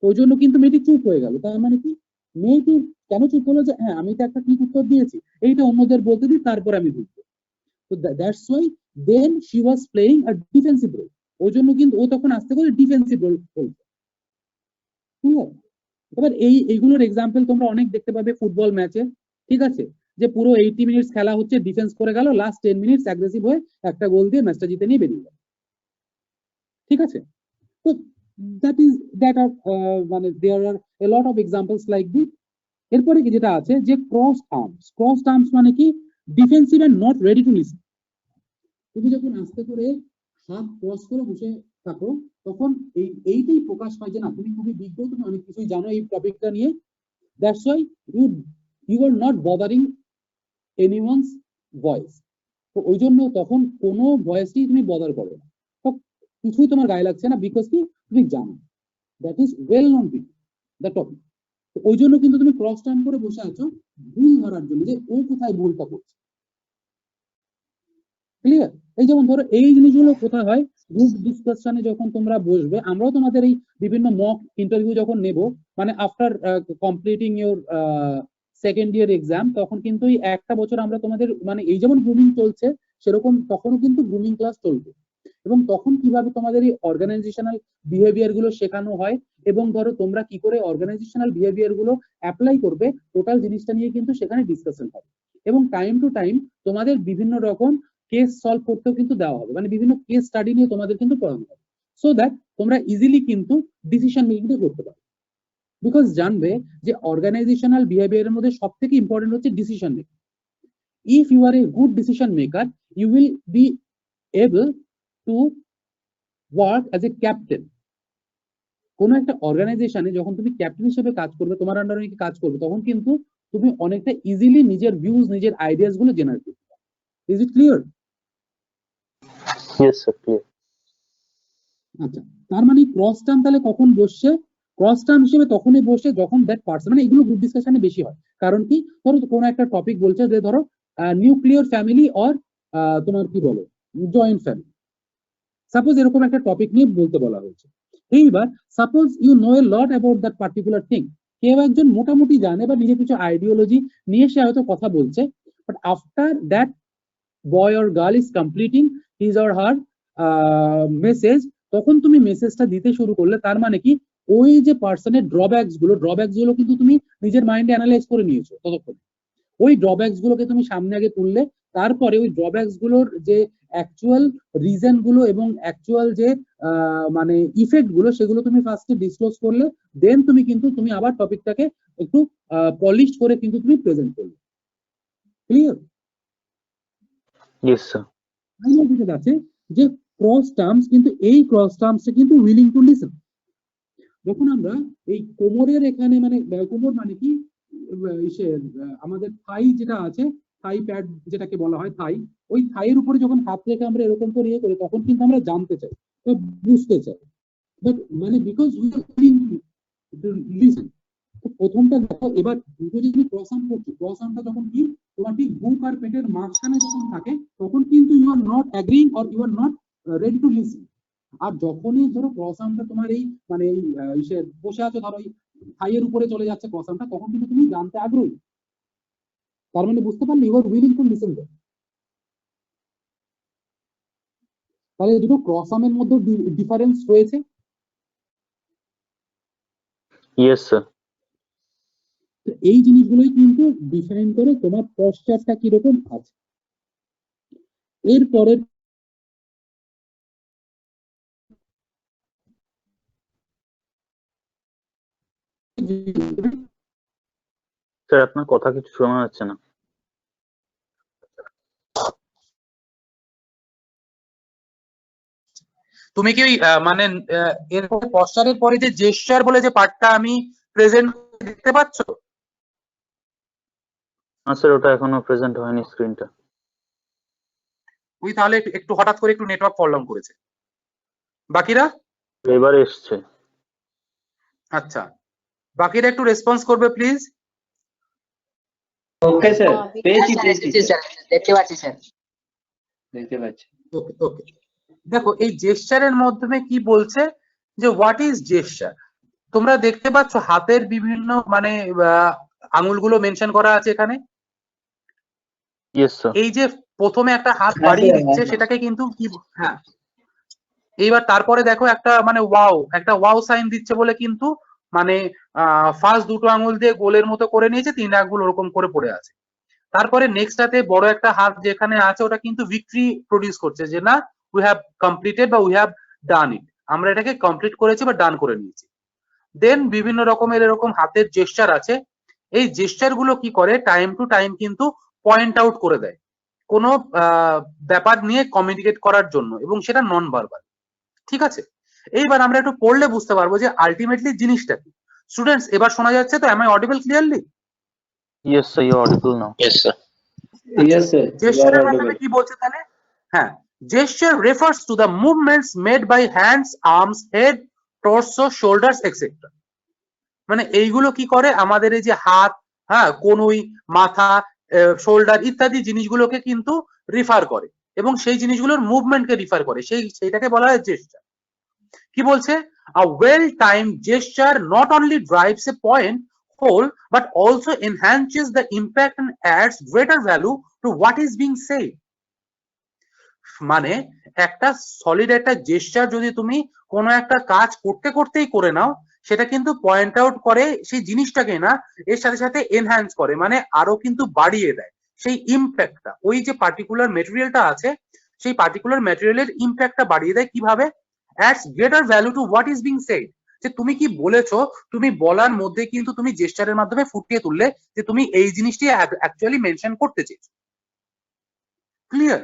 ওই জন্য কিন্তু মেয়েটি চুপ হয়ে গেল। তার মানে কি, মেয়েটি কেন চুপ হলো, যে হ্যাঁ আমি তো একটা ঠিক উত্তর দিয়েছি, এইটা অন্যদের বলতে দিই, তারপর আমি বুঝবো। তো that's why then she was playing a defensive role. ওই জন্য কিন্তু ও তখন আস্তে করে ডিফেন্সিভ রোল খেলছে। ঠিক আছে, এবার এইগুলোর এক্সাম্পল তোমরা অনেক দেখতে পাবে ফুটবল ম্যাচে। ঠিক আছে, যে পুরো 80 মিনিটস খেলা হচ্ছে, ডিফেন্স করে গেল, লাস্ট 10 মিনিটস অ্যাগ্রেসিভ হয়ে একটা গোল দিয়ে ম্যাচটা জিতে নিয়ে বেরিয়ে গেল। ঠিক আছে, তো দ্যাট আর মানে there are a lot of examples like this. এরপরে কি যেটা আছে যে ক্রস আর্মস মানে কি, defensive and not ready to listen. তুমি যখন আস্তে করে হাত ক্রস করে বসে থাকো, তখন এইটাই প্রকাশ পায় যে না, তুমি খুবই বিজ্ঞ, তুমি অনেক কিছুই জানো এই টপিকটা নিয়ে। That's why you are not bothering anyone's voice. তো ওই জন্য তখন কোনো ভয়েসই তুমি বদার করো না, তো কিছুই তোমার গায়ে লাগছে না, বিকজ কি তুমি জানো, that is well known the topic. তো ওই জন্য কিন্তু তুমি ক্রস টার্ম করে বসে আছো ভুল ধরার জন্য, যে ও কোথায় ভুলটা করছে। ক্লিয়ার? এই যেমন ধরো এই জিনিসগুলো কোথায় হয়, গ্রুপ ডিসকাশনে যখন তোমরা বসবে, আমরাও তোমাদের এই বিভিন্ন মক ইন্টারভিউ যখন নেব, মানে after completing your second year exam, তখন কিন্তু এই একটা বছর আমরা তোমাদের মানে এই যেমন গ্রুমিং চলছে, সেরকম তখনও কিন্তু গ্রুমিং ক্লাস চলবে। এবং তখন কিভাবে তোমাদের এই অর্গানাইজেশনাল বিহেভিয়ার গুলো শেখানো হয়, এবং ধরো তোমরা কি করে অর্গানাইজেশনাল বিহেভিয়ার গুলো অ্যাপ্লাই করবে, টোটাল জিনিসটা নিয়ে কিন্তু সেখানে ডিসকাশন হবে। এবং টাইম টু টাইম তোমাদের বিভিন্ন রকম কেস সলভ করতেও কিন্তু দেওয়া হবে, মানে বিভিন্ন কেস স্টাডি নিয়ে তোমাদের কিন্তু পড়ানো হবে, সো দ্যাট তোমরা ইজিলি কিন্তু ডিসিশন মেকিংটা করতে পারো। বিকজ জানবে যে অর্গানাইজেশনাল বিহেভিয়ারের মধ্যে সব থেকে ইম্পর্টেন্ট হচ্ছে decision making. If you are a good decision maker, you will be able to work as a captain. কোনো একটা অর্গানাইজেশনে যখন তুমি ক্যাপ্টেন হিসেবে কাজ করবে, তোমার আন্ডারে কাজ করবে, তখন কিন্তু তুমি অনেকটা ইজিলি নিজের ভিউজ, নিজের আইডিয়াস গুলো জেনারেট করতে পারো। Is it clear? Yes, sir. Clear. আচ্ছা, তার মানে ক্রস টার্ম তাহলে কখন বসছে? ক্রস টার্ম হিসেবে তখনই বসছে যখন দ্যাট পার্সন, মানে এগুলো গ্রুপ ডিসকাশনে বেশি হয়। কারণ কি, ধরো কোনো একটা টপিক বলছে যে ধরো নিউক্লিয়ার ফ্যামিলি অর তোমার কি বলো জয়েন্ট ফ্যামিলি, সাপোজ এরকম একটা টপিক নিয়ে বলতে বলা হয়েছে। এইবার suppose you know a lot about that particular thing, কেউ একজন মোটামুটি জানে বা নিজের কিছু আইডিওলজি নিয়ে সে হয়তো কথা বলছে, but after that boy or girl is completing his or her message, তখন তুমি মেসেজটা দিতে শুরু করলে, তার মানে কি ওই যে পার্সনের ড্রব্যাকস গুলো কিন্তু তুমি নিজের মাইন্ডে অ্যানালাইজ করে নিয়েছো ততক্ষণ। ওই ড্রব্যাকস গুলোকে তুমি সামনে আগে তুললে, তারপরে ওই ড্রব্যাকস গুলোর যে অ্যাকচুয়াল রিজন গুলো এবং অ্যাকচুয়াল যে মানে ইফেক্ট গুলো, সেগুলো তুমি ফার্স্টে ডিসক্লোজ করলে, দেন তুমি আবার টপিকটাকে একটু পলিশ করে কিন্তু তুমি প্রেজেন্ট করলে। ক্লিয়ার? Yes, sir. যেটা আছে যে ক্রস টার্মস, কিন্তু এই ক্রস টার্মসে কিন্তু উইলিং টু লিসেন। যখন আমরা এই কোমরের এখানে মানে কোমর মানে কি আমাদের থাই যেটা আছে, থাই প্যাড যেটাকে বলা হয় থাই, ওই থাইয়ের উপরে যখন হাত রেখে আমরা এরকম করে ইয়ে করি, তখন কিন্তু আমরা জানতে চাই বা বুঝতে চাই, বাট মানে because we are willing to listen. তো প্রথমটা দেখো, এবার দুটো যদি ক্রস আর্ম করছো, ক্রস আর্মটা যখন কি তোমার ঠিক বুক আর পেটের মাঝখানে যখন থাকে, তখন কিন্তু you are not agreeing or you are not ready to listen. আর যখনই ধরো ক্রস আর্মটা তোমার এই মানে এই বসে আছো, ধরো এই থাইয়ের উপরে চলে যাচ্ছে ক্রস আর্মটা, তখন কিন্তু তুমি জানতে আগ্রহী। তার মানে বুঝতে পারলে you are willing to listen. তাহলে দুটো ক্রস আর্মের মধ্যে ডিফারেন্স রয়েছে। Yes, sir. তো এই জিনিসগুলোই কিন্তু ডিফাইন করে তোমার পশ্চাৎটা কিরকম আছে। এরপরে স্যার আপনার কথা কিছু শোনা যাচ্ছে না। তুমি কি ওই মানে এরপরে পশ্চারের পরে যে জেস্চার বলে যে পার্টটা আমি প্রেজেন্ট দেখতে পাচ্ছ? না স্যার, ওটা এখনো প্রেজেন্ট হয়নি স্ক্রিনটা। ওই তাহলে একটু হঠাৎ করে একটু নেটওয়ার্ক ফল ডাউন করেছে। বাকিরা? এবার এসছে। আচ্ছা, বাকিরা একটু রেসপন্স করবে প্লিজ। ওকে স্যার, পেয়েছি দেখতে পাচ্ছি স্যার। দেখতে পাচ্ছি। ওকে ওকে, দেখো এই জেস্চারের মাধ্যমে কি বলছে যে হোয়াট ইজ জেস্চার। তোমরা দেখতে পাচ্ছ হাতের বিভিন্ন মানে আঙুলগুলো মেনশন করা আছে এখানে। Yes sir. এই যে প্রথমে একটা হাত হ্যাঁ, বাড়িয়ে হ্যাঁ, দিচ্ছে হ্যাঁ। সেটাকে কিন্তু কি, হ্যাঁ এইবার তারপরে দেখো একটা মানে একটা ওয়াও সাইন দিচ্ছে বলে কিন্তু মানে ফার্স্ট দুটো আঙুল দিয়ে গোলের মতো করে নিয়েছে, 3 আঙুল ওরকম করে পড়ে আছে। তারপরে নেক্সটটাতে বড় একটা হাত যেখানে আছে ওটা কিন্তু ভিক্টরি প্রডিউস করছে যে না উই হ্যাভ কমপ্লিটেড বা উই হ্যাভ ডান ইট, আমরা এটাকে কমপ্লিট করেছি বা ডান করে নিয়েছি। দেন বিভিন্ন রকমের এরকম হাতের জেস্চার আছে। এই জেস্চার গুলো কি করে টাইম টু টাইম কিন্তু পয়েন্ট আউট করে দেয় কোনো ব্যাপার নিয়ে কমিউনিকেট করার জন্য, এবং সেটা নন ভার্বাল। ঠিক আছে, এইবার আমরা একটু পড়লে বুঝতে পারবো যে আলটিমেটলি জিনিসটা কি। স্টুডেন্টস এবার শোনা যাচ্ছে তো? Am I audible clearly? Yes sir, you are audible now. Yes sir. Yes, sir. জেস্চারের মাধ্যমে কি বলছে তাহলে? হ্যাঁ, gesture refers to the movements made by hands, arms, head, torso, shoulders, etc. মানে এইগুলো কি করে আমাদের এই যে হাত, হ্যাঁ কনুই, মাথা, শোল্ডার ইত্যাদি জিনিসগুলোকে কিন্তু রিফার করে এবং সেই জিনিসগুলোর মুভমেন্টকে রিফার করে, সেইটাকে বলা হয় জেস্চার। কি বলছে? a well timed gesture not only drives a point home but also enhances the impact and adds greater value to what is being said. মানে একটা সলিড একটা জেস্চার যদি তুমি কোনো একটা কাজ করতে করতেই করে নাও, সেটা কিন্তু পয়েন্ট আউট করে সেই জিনিসটাকে না, এর সাথে সাথে এনহ্যান্স করে মানে আরো কিন্তু বাড়িয়ে দেয় সেই ইম্প্যাক্টটা। ওই যে পার্টিকুলার মেটেরিয়ালটা আছে সেই পার্টিকুলার মেটেরিয়ালের ইম্প্যাক্টটা বাড়িয়ে দেয় কিভাবে? adds greater value to what is being said. যে তুমি কি বলেছো, তুমি বলার মধ্যে কিন্তু তুমি জেস্চারের মাধ্যমে ফুটিয়ে তুললে যে তুমি এই জিনিসটি অ্যাকচুয়ালি মেনশন করতে চেয়েছো। ক্লিয়ার?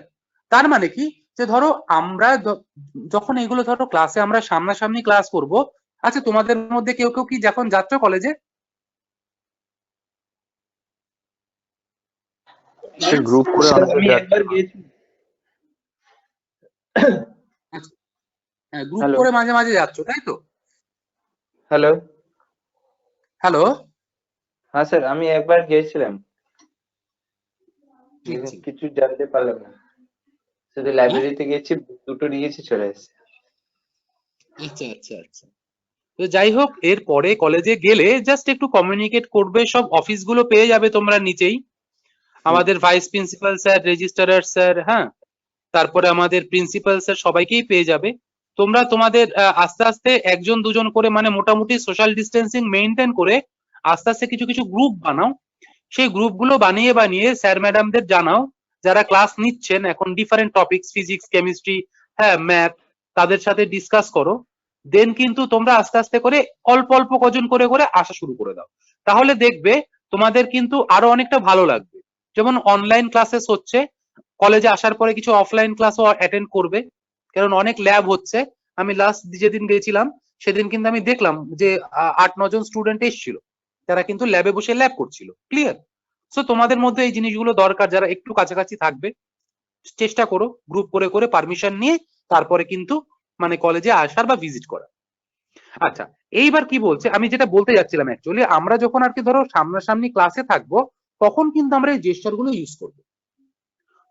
তার মানে কি যে ধরো আমরা যখন এগুলো ধরো ক্লাসে আমরা সামনাসামনি ক্লাস করব। আচ্ছা, তোমাদের মধ্যে কেউ কেউ কি যখন যাচ্ছ কলেজে? সে গ্রুপ করে Sir, অনেকে আমি যাচ্ছে। একবার গেছি। Group Hello. করে মাঝে মাঝে যাচ্ছ, তাই তো? হ্যালো। হ্যালো, হ্যাঁ স্যার, আমি একবার গিয়েছিলাম, আচ্ছা। কিছু জানতে পারলাম না, শুধু লাইব্রেরিতে গেছি, দুটো নিয়েছি, চলে এসেছি। আচ্ছা আচ্ছা আচ্ছা, তো যাই হোক এরপরে কলেজে গেলে জাস্ট একটু কমিউনিকেট করবে, সব অফিসগুলো পেয়ে যাবে তোমরা নিচেই, আমাদের vice principal sir, registrar sir, হ্যাঁ তারপরে আমাদের প্রিন্সিপাল স্যার, সবাইকেই পেয়ে যাবে। তোমরা তোমাদের আস্তে আস্তে একজন দুজন করে মানে মোটামুটি সোশ্যাল ডিস্টেন্সিং মেইনটেইন করে আস্তে আস্তে কিছু কিছু গ্রুপ বানাও। সেই গ্রুপগুলো বানিয়ে বানিয়ে স্যার ম্যাডামদের জানাও যারা ক্লাস নিচ্ছেন এখন ডিফারেন্ট টপিকস, ফিজিক্স, কেমিস্ট্রি, হ্যাঁ ম্যাথ, তাদের সাথে ডিসকাস করো। দেন কিন্তু তোমরা আস্তে আস্তে করে অল্প অল্প কজন করে করে আসা শুরু করে দাও, তাহলে দেখবে তোমাদের কিন্তু আরো অনেকটা ভালো লাগবে। যেমন অনলাইন ক্লাসেস হচ্ছে, কলেজে আসার পরে কিছু অফলাইন ক্লাসও অ্যাটেন্ড করবে, কারণ অনেক ল্যাব হচ্ছে। আমি লাস্ট যেদিন গেছিলাম সেদিন কিন্তু আমি দেখলাম যে 8-9 জন স্টুডেন্ট এসেছিল, যারা কিন্তু ল্যাবে বসে ল্যাব করছিল। ক্লিয়ার? সো তোমাদের মধ্যে এই জিনিসগুলো দরকার, যারা একটু কাছাকাছি থাকবে চেষ্টা করো গ্রুপ করে করে পারমিশন নিয়ে তারপরে কিন্তু মানে কলেজে আসার বা ভিজিট করা। আচ্ছা, এইবার কি বলছে, আমি যেটা বলতে যাচ্ছিলাম অ্যাকচুয়ালি, আমরা যখন আর কি ধরো সামনাসামনি ক্লাসে থাকবো তখন কিন্তু আমরা এই জেস্টার গুলো ইউজ করবো।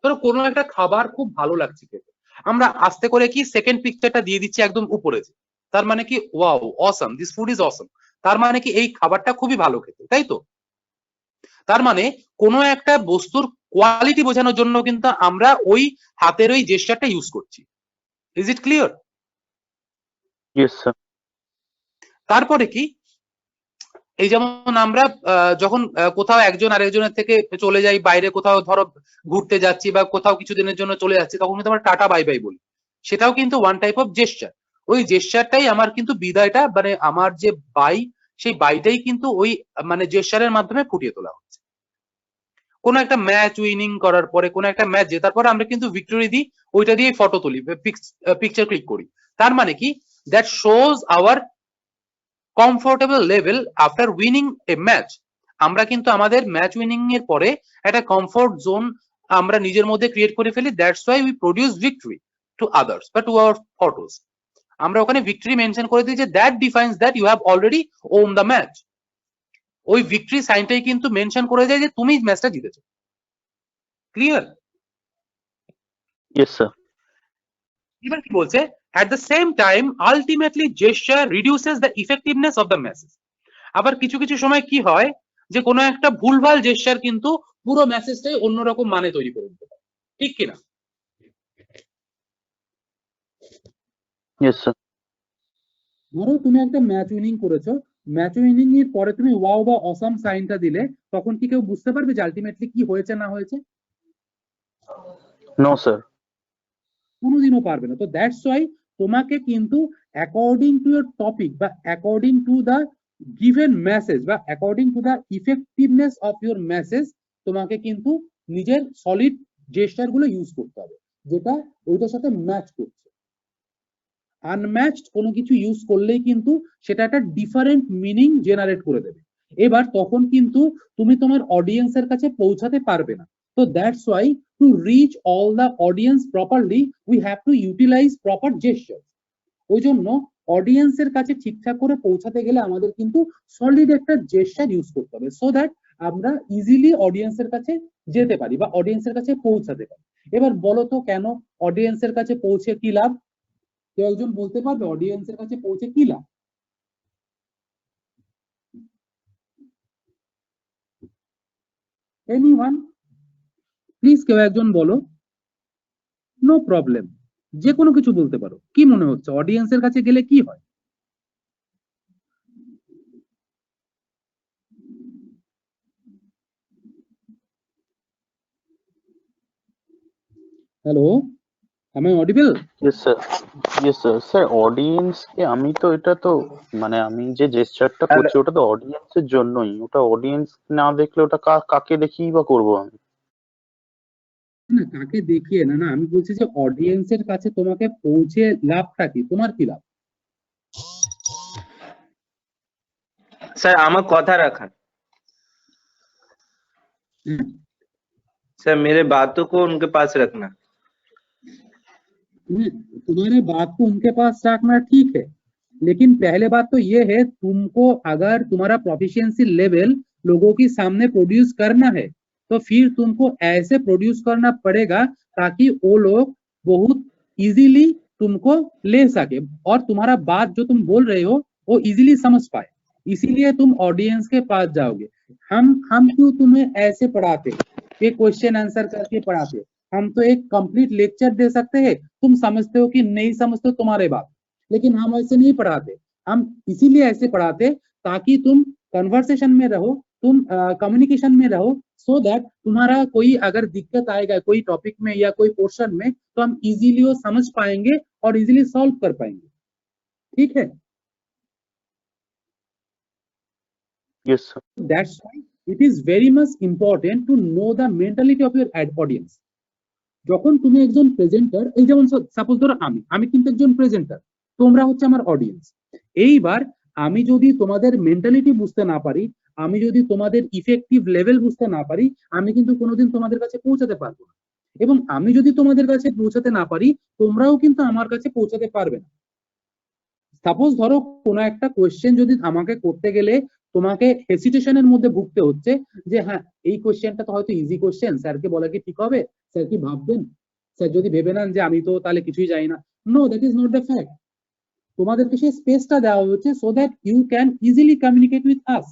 ধরো কোনো একটা খাবার খুব ভালো লাগছে খেতে, আমরা আস্তে করে কি সেকেন্ড পিকচারটা দিয়ে দিচ্ছি একদম উপরে, তার মানে কি wow awesome, this food is awesome, তার মানে কি এই খাবারটা খুবই ভালো খেতে, তাই তো? তার মানে কোনো একটা বস্তুর কোয়ালিটি বোঝানোর জন্য কিন্তু আমরা ওই হাতের ওই জেস্টারটা ইউজ করছি। Is it clear? Yes sir. তারপরে কি, এই যেমন আমরা যখন কোথাও একজন আরেকজনের থেকে চলে যাই, বাইরে কোথাও ধরো ঘুরতে যাচ্ছি বা কোথাও কিছুদিনের জন্য চলে যাচ্ছি, তখন কিন্তু আমরা টাটা বাই বাই বলি, সেটাও কিন্তু ওয়ান টাইপ অফ জেস্টার। ওই জেস্টারটাই আমার কিন্তু বিদায়টা, মানে আমার যে বাই, সেই বাইটাই কিন্তু ওই মানে জেস্টারের মাধ্যমে ফুটিয়ে তোলা হচ্ছে। কোনো একটা ম্যাচ উইনিং করার পরে, কোনো একটা ম্যাচ জেতার পরে আমরা কিন্তু ভিক্টরি দিই, ওইটা দিয়ে ফটো তুলি, পিকচার ক্লিক করি। তার মানে কি, that shows our comfortable level after winning a match. আমরা কিন্তু আমাদের ম্যাচ উইনিং এর পরে একটা কমফোর্ট জোন আমরা নিজের মধ্যে ক্রিয়েট করে ফেলি। That's why we produce victory to others বা টু আওয়ার ফটোস। আমরা ওখানে ভিক্টরি মেনশন করে দিই যে that defines that you have already won the match. ওই ভিক্টরি সাইনটাই কিন্তু মেনশন করে যায় যে তুমি ম্যাচটা জিতেছো। ক্লিয়ার? Yes, sir. এবার কি বলছে, at the same time ultimately gesture reduces the effectiveness of the message। আবার কিছু কিছু সময় কি হয় যে কোনো একটা ভুলভাল জেস্চার কিন্তু পুরো মেসেজটাই অন্যরকম মানে তৈরি করে দিতে পারে, ঠিক কিনা? Yes, sir. ধরো তুমি একটা ম্যাচ উইনিং করেছো, ম্যাচ উইনিং এর পরে তুমি ওয়াও বা অসাম সাইনটা দিলে, তখন কি কেউ বুঝতে পারবে যে আলটিমেটলি কি হয়েছে না হয়েছে? No, sir. কোনোদিনও পারবে না। তো দ্যাটস ওয়াই তোমাকে কিন্তু অ্যাকর্ডিং টু ইউর টপিক বা according to the given message বা according to the effectiveness of your message তোমাকে কিন্তু নিজের সলিড জেস্টার গুলো ইউজ করতে হবে, যেটা ওইটার সাথে ম্যাচ করছে। আনম্যাচড কোনো কিছু ইউজ করলেই কিন্তু সেটা একটা ডিফারেন্ট মিনিং জেনারেট করে দেবে। এবার তখন কিন্তু তুমি তোমার অডিয়েন্সের কাছে পৌঁছাতে পারবে না। তো that's why to reach all the audience properly we have to utilise proper gesture. ওই জন্য অডিয়েন্সের কাছে ঠিকঠাক করে পৌঁছাতে গেলে আমাদের কিন্তু সলিড একটা জেস্টার ইউজ করতে হবে, সো দ্যাট আমরা ইজিলি অডিয়েন্সের কাছে যেতে পারি বা অডিয়েন্সের কাছে পৌঁছাতে পারি। এবার বলো তো কেন অডিয়েন্সের কাছে পৌঁছে কি লাভ? কেউ একজন বলতে পারবে অডিয়েন্সের কাছে পৌঁছে কি লাভ? এনিওয়ান প্লিজ, কেউ একজন বলো। নো প্রবলেম, যে কোনো কিছু বলতে পারো। কি মনে হচ্ছে অডিয়েন্সের কাছে গেলে কি হয়? Hello, am I audible? Yes, sir. Yes, sir. Sir, audience কে আমি তো এটা তো মানে আমি যে জেস্টারটা করছি ওটা তো অডিয়েন্সের জন্যই, ওটা অডিয়েন্স না দেখলে ওটা কাকে দেখিয়ে বা করবো আমি? না, কাকে দেখিয়ে না, না আমি বলছি যে অডিয়েন্সের কাছে তোমাকে পৌঁছে লাভটা কি, তোমার কি লাভ? सर আমার কথা रखा হুম? सर मेरे बातों को उनके पास रखना। तुम्हारे बात को उनके पास रखना ठीक है, लेकिन पहले बात तो ये है तुमको अगर तुम्हारा प्रोफिशिएंसी लेवल लोगों के सामने प्रोड्यूस करना है तो फिर तुमको ऐसे प्रोड्यूस करना पड़ेगा ताकि वो लोग बहुत इजीली तुमको ले सके और तुम्हारा बात जो तुम बोल रहे हो वो इजीली समझ पाए, इसीलिए तुम ऑडियंस के पास जाओगे। हम क्यों तुम्हें ऐसे पढ़ाते, ये क्वेश्चन आंसर करके पढ़ाते? हम तो एक कंप्लीट लेक्चर दे सकते हैं, तुम समझते हो कि नहीं समझते हो तुम्हारे बात, लेकिन हम ऐसे नहीं पढ़ाते। हम इसीलिए ऐसे पढ़ाते ताकि तुम कन्वर्सेशन में रहो, तुम कम्युनिकेशन में रहो, सो दैट तुम्हारा कोई अगर दिक्कत आएगा कोई टॉपिक में या कोई पोर्शन में तो हम इजीली वो समझ पाएंगे और इजीली सॉल्व कर पाएंगे। ठीक है? Yes, sir. That's why it is very much important to know the mentality of your audience. যখন তুমি একজন প্রেজেন্টার, এই যেমন সাপোজ ধরো আমি কিন্তু একজন প্রেজেন্টার, তোমরা হচ্ছে আমার অডিয়েন্স। এইবার আমি যদি তোমাদের মেন্টালিটি বুঝতে না পারি, আমি যদি তোমাদের ইফেক্টিভ লেভেল বুঝতে না পারি, আমি কিন্তু কোনোদিন তোমাদের কাছে পৌঁছাতে পারবো না। এবং আমি যদি তোমাদের কাছে পৌঁছাতে না পারি, তোমরাও কিন্তু আমার কাছে পৌঁছাতে পারবে না। সাপোজ ধরো কোনো একটা কোয়েশ্চেন যদি আমাকে করতে গেলে তোমাকে হেসিটেশনের মধ্যে ভুগতে হচ্ছে যে হ্যাঁ এই কোয়েশ্চেনটা তো হয়তো ইজি কোয়েশ্চেন, স্যারকে বলা কি ঠিক হবে, স্যার কি ভাববেন, স্যার যদি ভেবে নেন যে আমি তো তাহলে কিছুই জানি না। No, that is not the fact. তোমাদেরকে সেই স্পেসটা দেওয়া হচ্ছে so that you can easily communicate with us.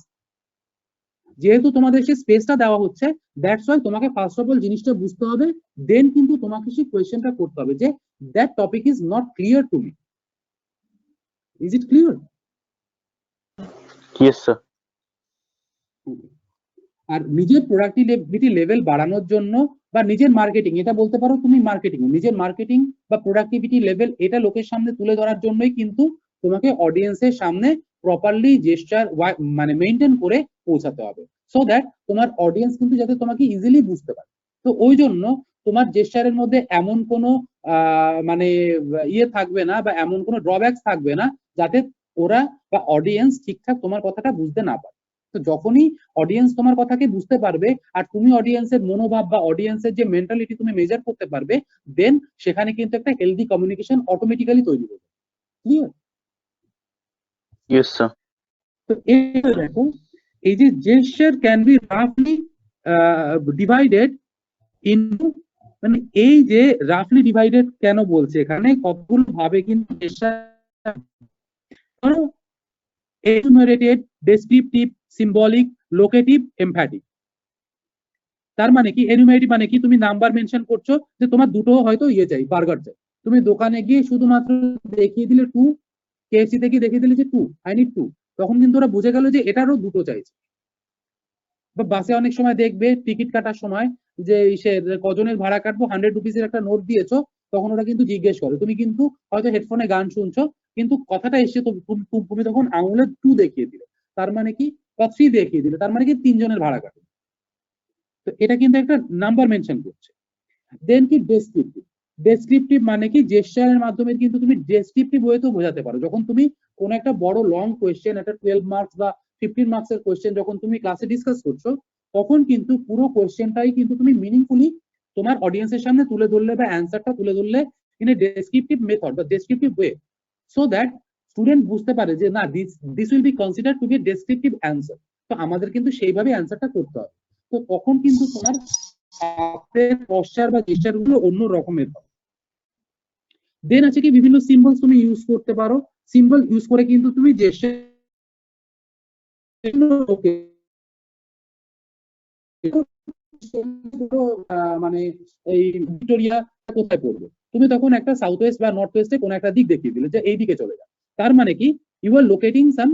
যেহেতু তোমাদের সেই স্পেসটা দেওয়া হচ্ছে, দ্যাটস ওয়াই তোমাকে ফার্স্ট অফ অল জিনিসটা বুঝতে হবে, দেন কিন্তু তোমাকে সেই কোয়েশ্চেনটা করতে হবে যে that topic is not clear to me. Is it clear? Yes, sir. আর নিজের প্রোডাক্টিভিটি লেভেল বাড়ানোর জন্য বা নিজের মার্কেটিং, এটা বলতে পারো তুমি মার্কেটিং, নিজের মার্কেটিং বা প্রোডাক্টিভিটি লেভেল এটা লোকের সামনে তুলে ধরার জন্যই কিন্তু তোমাকে অডিয়েন্সের সামনে প্রপারলি জেস্টার মানে মেইনটেইন করে পৌঁছাতে হবে, সো দ্যাট তোমার অডিয়েন্স কিন্তু যাতে তোমাকে ইজিলি বুঝতে পারে। তো ওই জন্য তোমার জেস্টারের মধ্যে এমন কোনো মানে ইয়ে থাকবে না বা এমন কোনো ড্রব্যাকস থাকবে না যাতে ওরা বা অডিয়েন্স ঠিকঠাক তোমার কথাটা বুঝতে না পারে। তো যখনই অডিয়েন্স তোমার কথাকে বুঝতে পারবে আর তুমি অডিয়েন্সের মনোভাব বা অডিয়েন্সের যে মেন্টালিটি তুমি মেজার করতে পারবে, দেন সেখানে কিন্তু একটা হেলদি কমিউনিকেশন অটোমেটিক্যালি তৈরি হবে। ক্লিয়ার? Yes sir. তো এই দেখো, এই যে জেস্টার ক্যান বি রাফলি ডিভাইডেড ইনটু, মানে এই যে রাফলি ডিভাইডেড কেন বলছে এখানে, কতগুলো ভাবে কিন্তু enumerated, descriptive, symbolic, locative, emphatic। তার মানে কি এনুমেরেটিভ মানে কি, তুমি নাম্বার মেনশন করছো যে তোমার দুটো হয়তো ইয়ে চাই, বার্গার চাই, তুমি দোকানে গিয়ে শুধুমাত্র দেখিয়ে দিলে 2, কেএফসি থেকে দেখিয়ে দিলে যে 2, আই নিড 2, তখন কিন্তু ওরা বুঝে গেল যে এটারও দুটো চাইছে। বা বাসে অনেক সময় দেখবে টিকিট কাটার সময় যে সে কজনের ভাড়া কাটবো, 100 রুপিসের একটা নোট দিয়েছো, তখন ওরা কিন্তু জিজ্ঞেস করে, তুমি কিন্তু হয়তো হেডফোনে গান শুনছো, কিন্তু কথাটা এসে তো তুমি তখন আঙুলের 2 দেখিয়ে দিলে, তার মানে কি, বা 3 দেখিয়ে দিলে, তার মানে কি 3 জনের ভাড়া কাটবে। তো এটা কিন্তু একটা নাম্বার মেনশন করছে। দেন কি ডেসক্রিপটিভ, ডেসক্রিপটিভ মানে কি জেস্টারের মাধ্যমে কিন্তু তুমি ডেসক্রিপটিভ ওয়েতেও বোঝাতে পারো। যখন তুমি কোনো একটা বড় লং কোয়েশ্চেন, একটা 12 মার্কস বা 15 মার্কসের কোয়েশ্চেন যখন তুমি ক্লাসে ডিসকাস করছো, তখন কিন্তু পুরো কোয়েশ্চেনটাই কিন্তু তুমি মিনিংফুলি তোমার অডিয়েন্সের সামনে তুলে ধরলে বা অ্যান্সারটা তুলে ধরলে ইন এ ডেসক্রিপটিভ মেথড বা descriptive way, so that student বুঝতে পারে যে না, this will be consider to be descriptive answer. তো আমাদের কিন্তু সেইভাবে অ্যান্সারটা করতে হবে। তো তখন কিন্তু তোমার পশ্চার বা জেস্টার গুলো অন্য রকমের হবে। দেন আছে কি বিভিন্ন সিম্বলস তুমি ইউজ করতে পারো, সিম্বল ইউজ করে কিন্তু তুমি জেস্টার মানে এই ভিক্টোরিয়া কোথায় পড়বে, তুমি তখন একটা সাউথ ওয়েস্ট বা নর্থ ওয়েস্টে কোনো একটা দিক দেখিয়ে দিলে যে এই দিকে চলে যায়, তার মানে কি you are locating some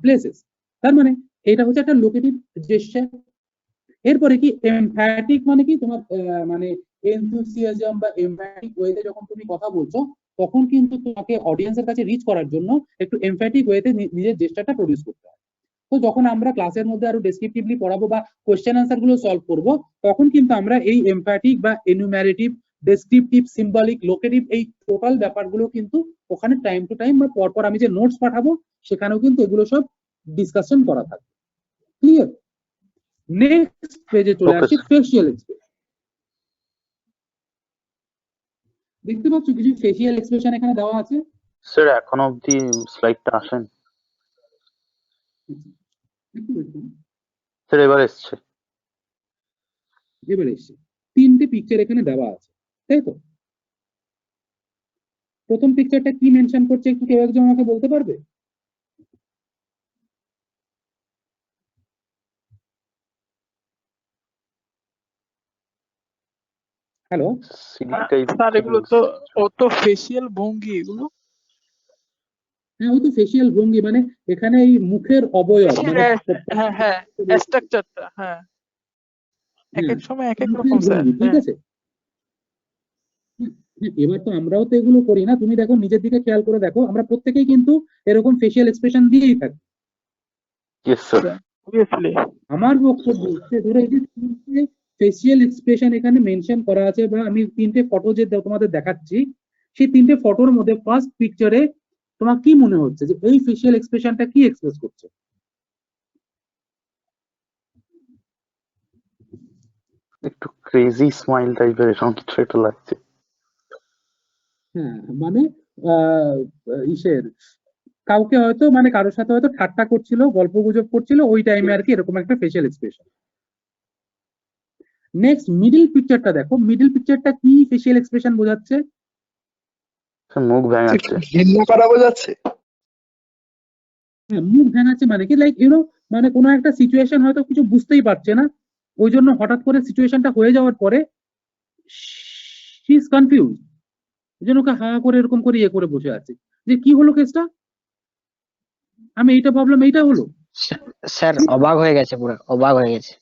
places, তার মানে এটা হচ্ছে একটা লোকেটিভ জেস্টার। এরপরে কি এমফ্যাটিক মানে কি তোমার মানে এনথুসিয়াজম বা এমফ্যাটিক ওয়েতে যখন তুমি কথা বলছো, তখন কিন্তু তোমাকে অডিয়েন্সের কাছে রিচ করার জন্য একটু এমফ্যাটিক ওয়েতে নিজের জেস্টারটা প্রডিউস করতে হয়। তো যখন আমরা ক্লাসের মধ্যে আরো ডেসক্রিপটিভলি পড়াবো বা কোশ্চেন আনসার গুলো সলভ করবো, তখন কিন্তু আমরা এই এমফ্যাটিক বা এনুমেরেটিভ, ডেসক্রিপটিভ, সিম্বলিক, লোকেটিভ এই টোটাল ব্যাপারগুলো কিন্তু ওখানে টাইম টু টাইম বা পরপর আমি যে নোটস পাঠাবো সেখানেও কিন্তু এগুলো সব ডিসকাশন করা থাকবে। ক্লিয়ার? নেক্সট পেজে চলে আসি, ফেসিয়াল এক্সপ্রেশন। দেখতে পাচ্ছ কিছু ফেসিয়াল এক্সপ্রেশন এখানে দেওয়া আছে। স্যার এখন অবধি স্লাইডটা আসেন স্যার, এবার এসছে। এবার এসছে, 3টে পিকচার এখানে দেওয়া আছে, তাই তো? প্রথম পিকচারটা কি মেনশন করছে একটু কেউ একজন আমাকে বলতে পারবে? হ্যালো স্যার এগুলো তো ও তো ফেসিয়াল ভঙ্গি এগুলো। হ্যাঁ, ওই তো ফেসিয়াল ভঙ্গি, মানে এখানে এই মুখের অবয়ব, মানে হ্যাঁ হ্যাঁ, স্ট্রাকচারটা, হ্যাঁ এক এক সময় এক এক মুখের রকম স্যার। ভঙ্গি, ঠিক আছে। এবার তো আমরাও তো এগুলো করি না, তুমি দেখো নিজের দিকে খেয়াল করে দেখো, আমরা প্রত্যেকেই কিন্তু এরকম ফেসিয়াল এক্সপ্রেশন দিয়েই থাকি। Yes sir. আমার বক্তব্য হচ্ছে, ধরো এই যে ফেসিয়াল এক্সপ্রেশন এখানে মেনশন করা আছে, বা আমি 3টে ফটো যে তোমাদের দেখাচ্ছি, সেই 3টে ফটোর মধ্যে ফার্স্ট পিকচারে তোমার কি মনে হচ্ছে যে এই ফেসিয়াল এক্সপ্রেশনটা কি এক্সপ্রেস করছে? একটু ক্রেজি স্মাইল টাইপের এরকম কিছু একটা লাগছে। হ্যাঁ, মানে ইসের কাউকে হয়তো, মানে কারোর সাথে হয়তো ঠাট্টা করছিল, গল্প গুজব করছিল, ওই টাইমে আর কি এরকম একটা ফেসিয়াল এক্সপ্রেশন। নেক্সট মিডল পিকচারটা দেখো, মিডল পিকচারটা কি ফেসিয়াল এক্সপ্রেশন বোঝাচ্ছে? মুখ ভেঙাচ্ছে, ঘৃণা করা বোঝাচ্ছে। হ্যাঁ, মুখ ভেঙাচ্ছে মানে কি, লাইক ইউনো, মানে কোনো একটা সিচুয়েশন হয়তো কিছু বুঝতেই পারছে না, ওই জন্য হঠাৎ করে সিচুয়েশনটা হয়ে যাওয়ার পরে শি ইজ কনফিউজ, এই জন্য ওকে হা করে এরকম করে ইয়ে করে বসে আছে যে কি হলো কেসটা, আমি এইটা ভাবলাম এইটা হলো। স্যার অবাক হয়ে গেছে, পুরো অবাক হয়ে গেছে।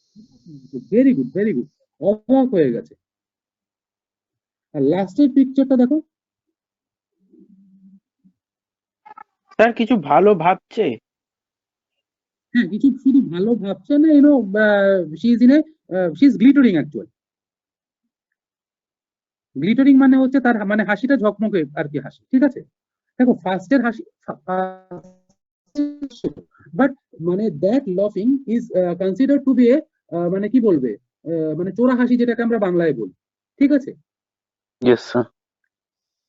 ভেরি গুড, ভেরি গুড, অবাক হয়ে গেছে। আর লাস্টের পিকচারটা দেখো, স্যার কিছু ভালো ভাবছে। হ্যাঁ, কিছু শুধু ভালো ভাবছে না, you know, she is glittering actually. Glittering মানে হচ্ছে তার মানে হাসিটা ঝকমকে আর কি হাসি, ঠিক আছে। দেখো ফার্স্টের হাসি, বাট মানে দ্যাট লাফিং is consider to be a, মানে কি বলবে, মানে চোরা হাসি যেটাকে আমরা বাংলায় বলি, ঠিক আছে। Yes sir.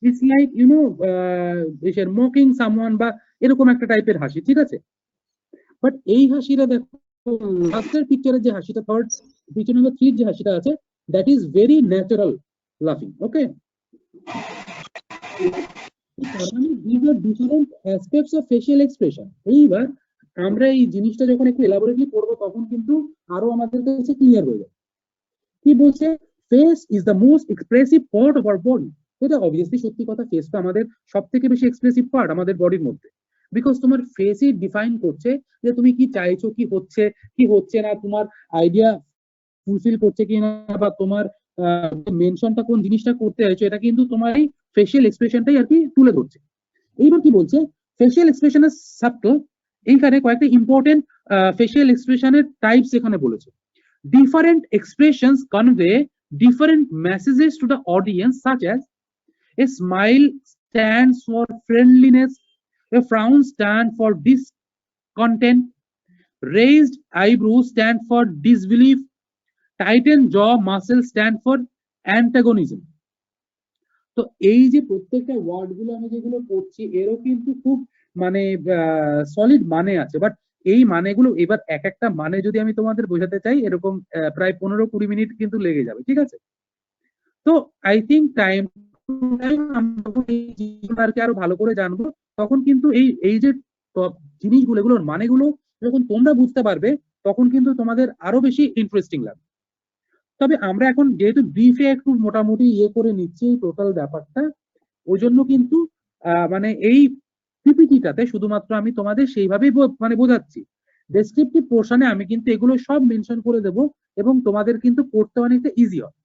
It's like mocking someone বা এরকম একটা টাইপের হাসি, ঠিক আছে? বাট এই হাসিটা দেখো, লাস্টের পিকচারের যে হাসিটা, থার্ড পিকচার নাম্বার 3 যে হাসিটা আছে, দ্যাট ইজ ভেরি ন্যাচারাল লাফিং। ওকে, these are different aspects of facial expression. এইবার আমরা এই জিনিসটা যখন একটু এলাবোরেটলি পড়বো তখন কিন্তু আরো আমাদের কাছে ক্লিয়ার হয়ে যাবে। কি বলছে? Face is the most expressive part of our body. এটা অবভিয়াসলি সত্যি কথা, ফেসটা আমাদের সব থেকে বেশি এক্সপ্রেসিভ পার্ট আমাদের বডির মধ্যে, বিকজ তোমার ফেসই ডিফাইন করছে যে তুমি কি চাইছো, কি হচ্ছে না, তোমার আইডিয়া ফুলফিল করছে কিনা, বা তোমার মেনশনটা কোন জিনিসটা করতে চাইছো, এটা কিন্তু তোমার এই ফেশিয়াল এক্সপ্রেশনটাই আর কি তুলে ধরছে। এইবার কি বলছে? ফেশিয়াল এক্সপ্রেশনের সাবটল, এইখানে কয়েকটা ইম্পর্টেন্ট ফেশিয়াল এক্সপ্রেশনের টাইপস এখানে বলেছে। Different expressions convey different messages to the audience, such as a smile stands for friendliness, a frown stands for discontent, raised eyebrows stand for disbelief, tightened jaw muscles stand for antagonism. তো এই যে প্রত্যেকটা ওয়ার্ড গুলো আমি যেগুলো পড়ছি এরও কিন্তু খুব মানে সলিড মানে আছে, বাট এই মানেগুলো এবার এক একটা মানে যদি আমি তোমাদের বোঝাতে চাই এরকম প্রায় 15-20 মিনিট কিন্তু লেগে যাবে, ঠিক আছে? তো আই থিঙ্ক টাইম আর কি আরো ভালো করে জানবো, তখন কিন্তু এই যে জিনিসগুলো, এগুলোর মানেগুলো যখন তোমরা বুঝতে পারবে তখন কিন্তু তোমাদের আরো বেশি ইন্টারেস্টিং লাগবে। তবে আমরা এখন যেহেতু ব্রিফে একটু মোটামুটি করে নিচ্ছি টোটাল ব্যাপারটা, ওই জন্য কিন্তু মানে এই পিপিটিটাতে শুধুমাত্র আমি তোমাদের সেইভাবেই মানে বোঝাচ্ছি। ডেসক্রিপটিভ পোর্শনে আমি কিন্তু এগুলো সব মেনশন করে দেব এবং তোমাদের কিন্তু পড়তে অনেকটা ইজি হবে।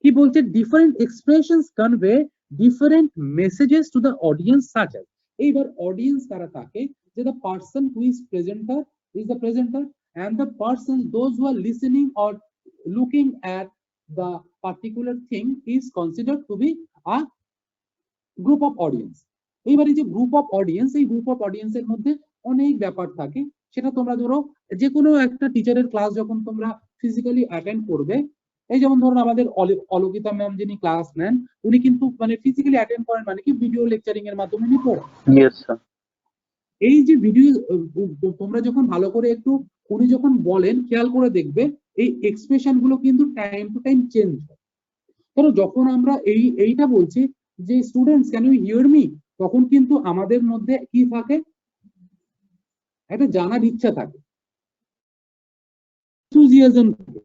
কি বলছে? Different expressions convey different messages two the audience, such as, এইবার অডিয়েন্স কারা থাকে? যে the person who is the presenter and the person, those who are listening or looking at the particular thing is considered to be a group of audience. এইবার এই যে গ্রুপ অফ অডিয়েন্স, এই গ্রুপ অফ অডিয়েন্স এর মধ্যে অনেক ব্যাপার থাকে। সেটা তোমরা ধরো যে কোনো একটা টিচারের ক্লাস যখন তোমরা ফিজিক্যালি অ্যাটেন্ড করবে, এই যেমন ধরুন আমাদের অলোকিতা ম্যাম যিনি ক্লাস নেন, উনি কিন্তু মানে ফিজিক্যালি অ্যাটেন্ড করেন, মানে কি ভিডিও লেকচারিং এর মাধ্যমে উনি পড়ান। Yes sir. এই যে ভিডিও তোমরা যখন ভালো করে একটু উনি যখন বলেন খেয়াল করে দেখবে এই এক্সপ্রেশন গুলো কিন্তু টাইম টু টাইম চেঞ্জ হয়। ধরো যখন আমরা এইটা বলছি যে students can you hear me, তখন কিন্তু আমাদের মধ্যে কি থাকে? একটা জানার ইচ্ছা থাকে, এনথুজিয়াজম থাকে।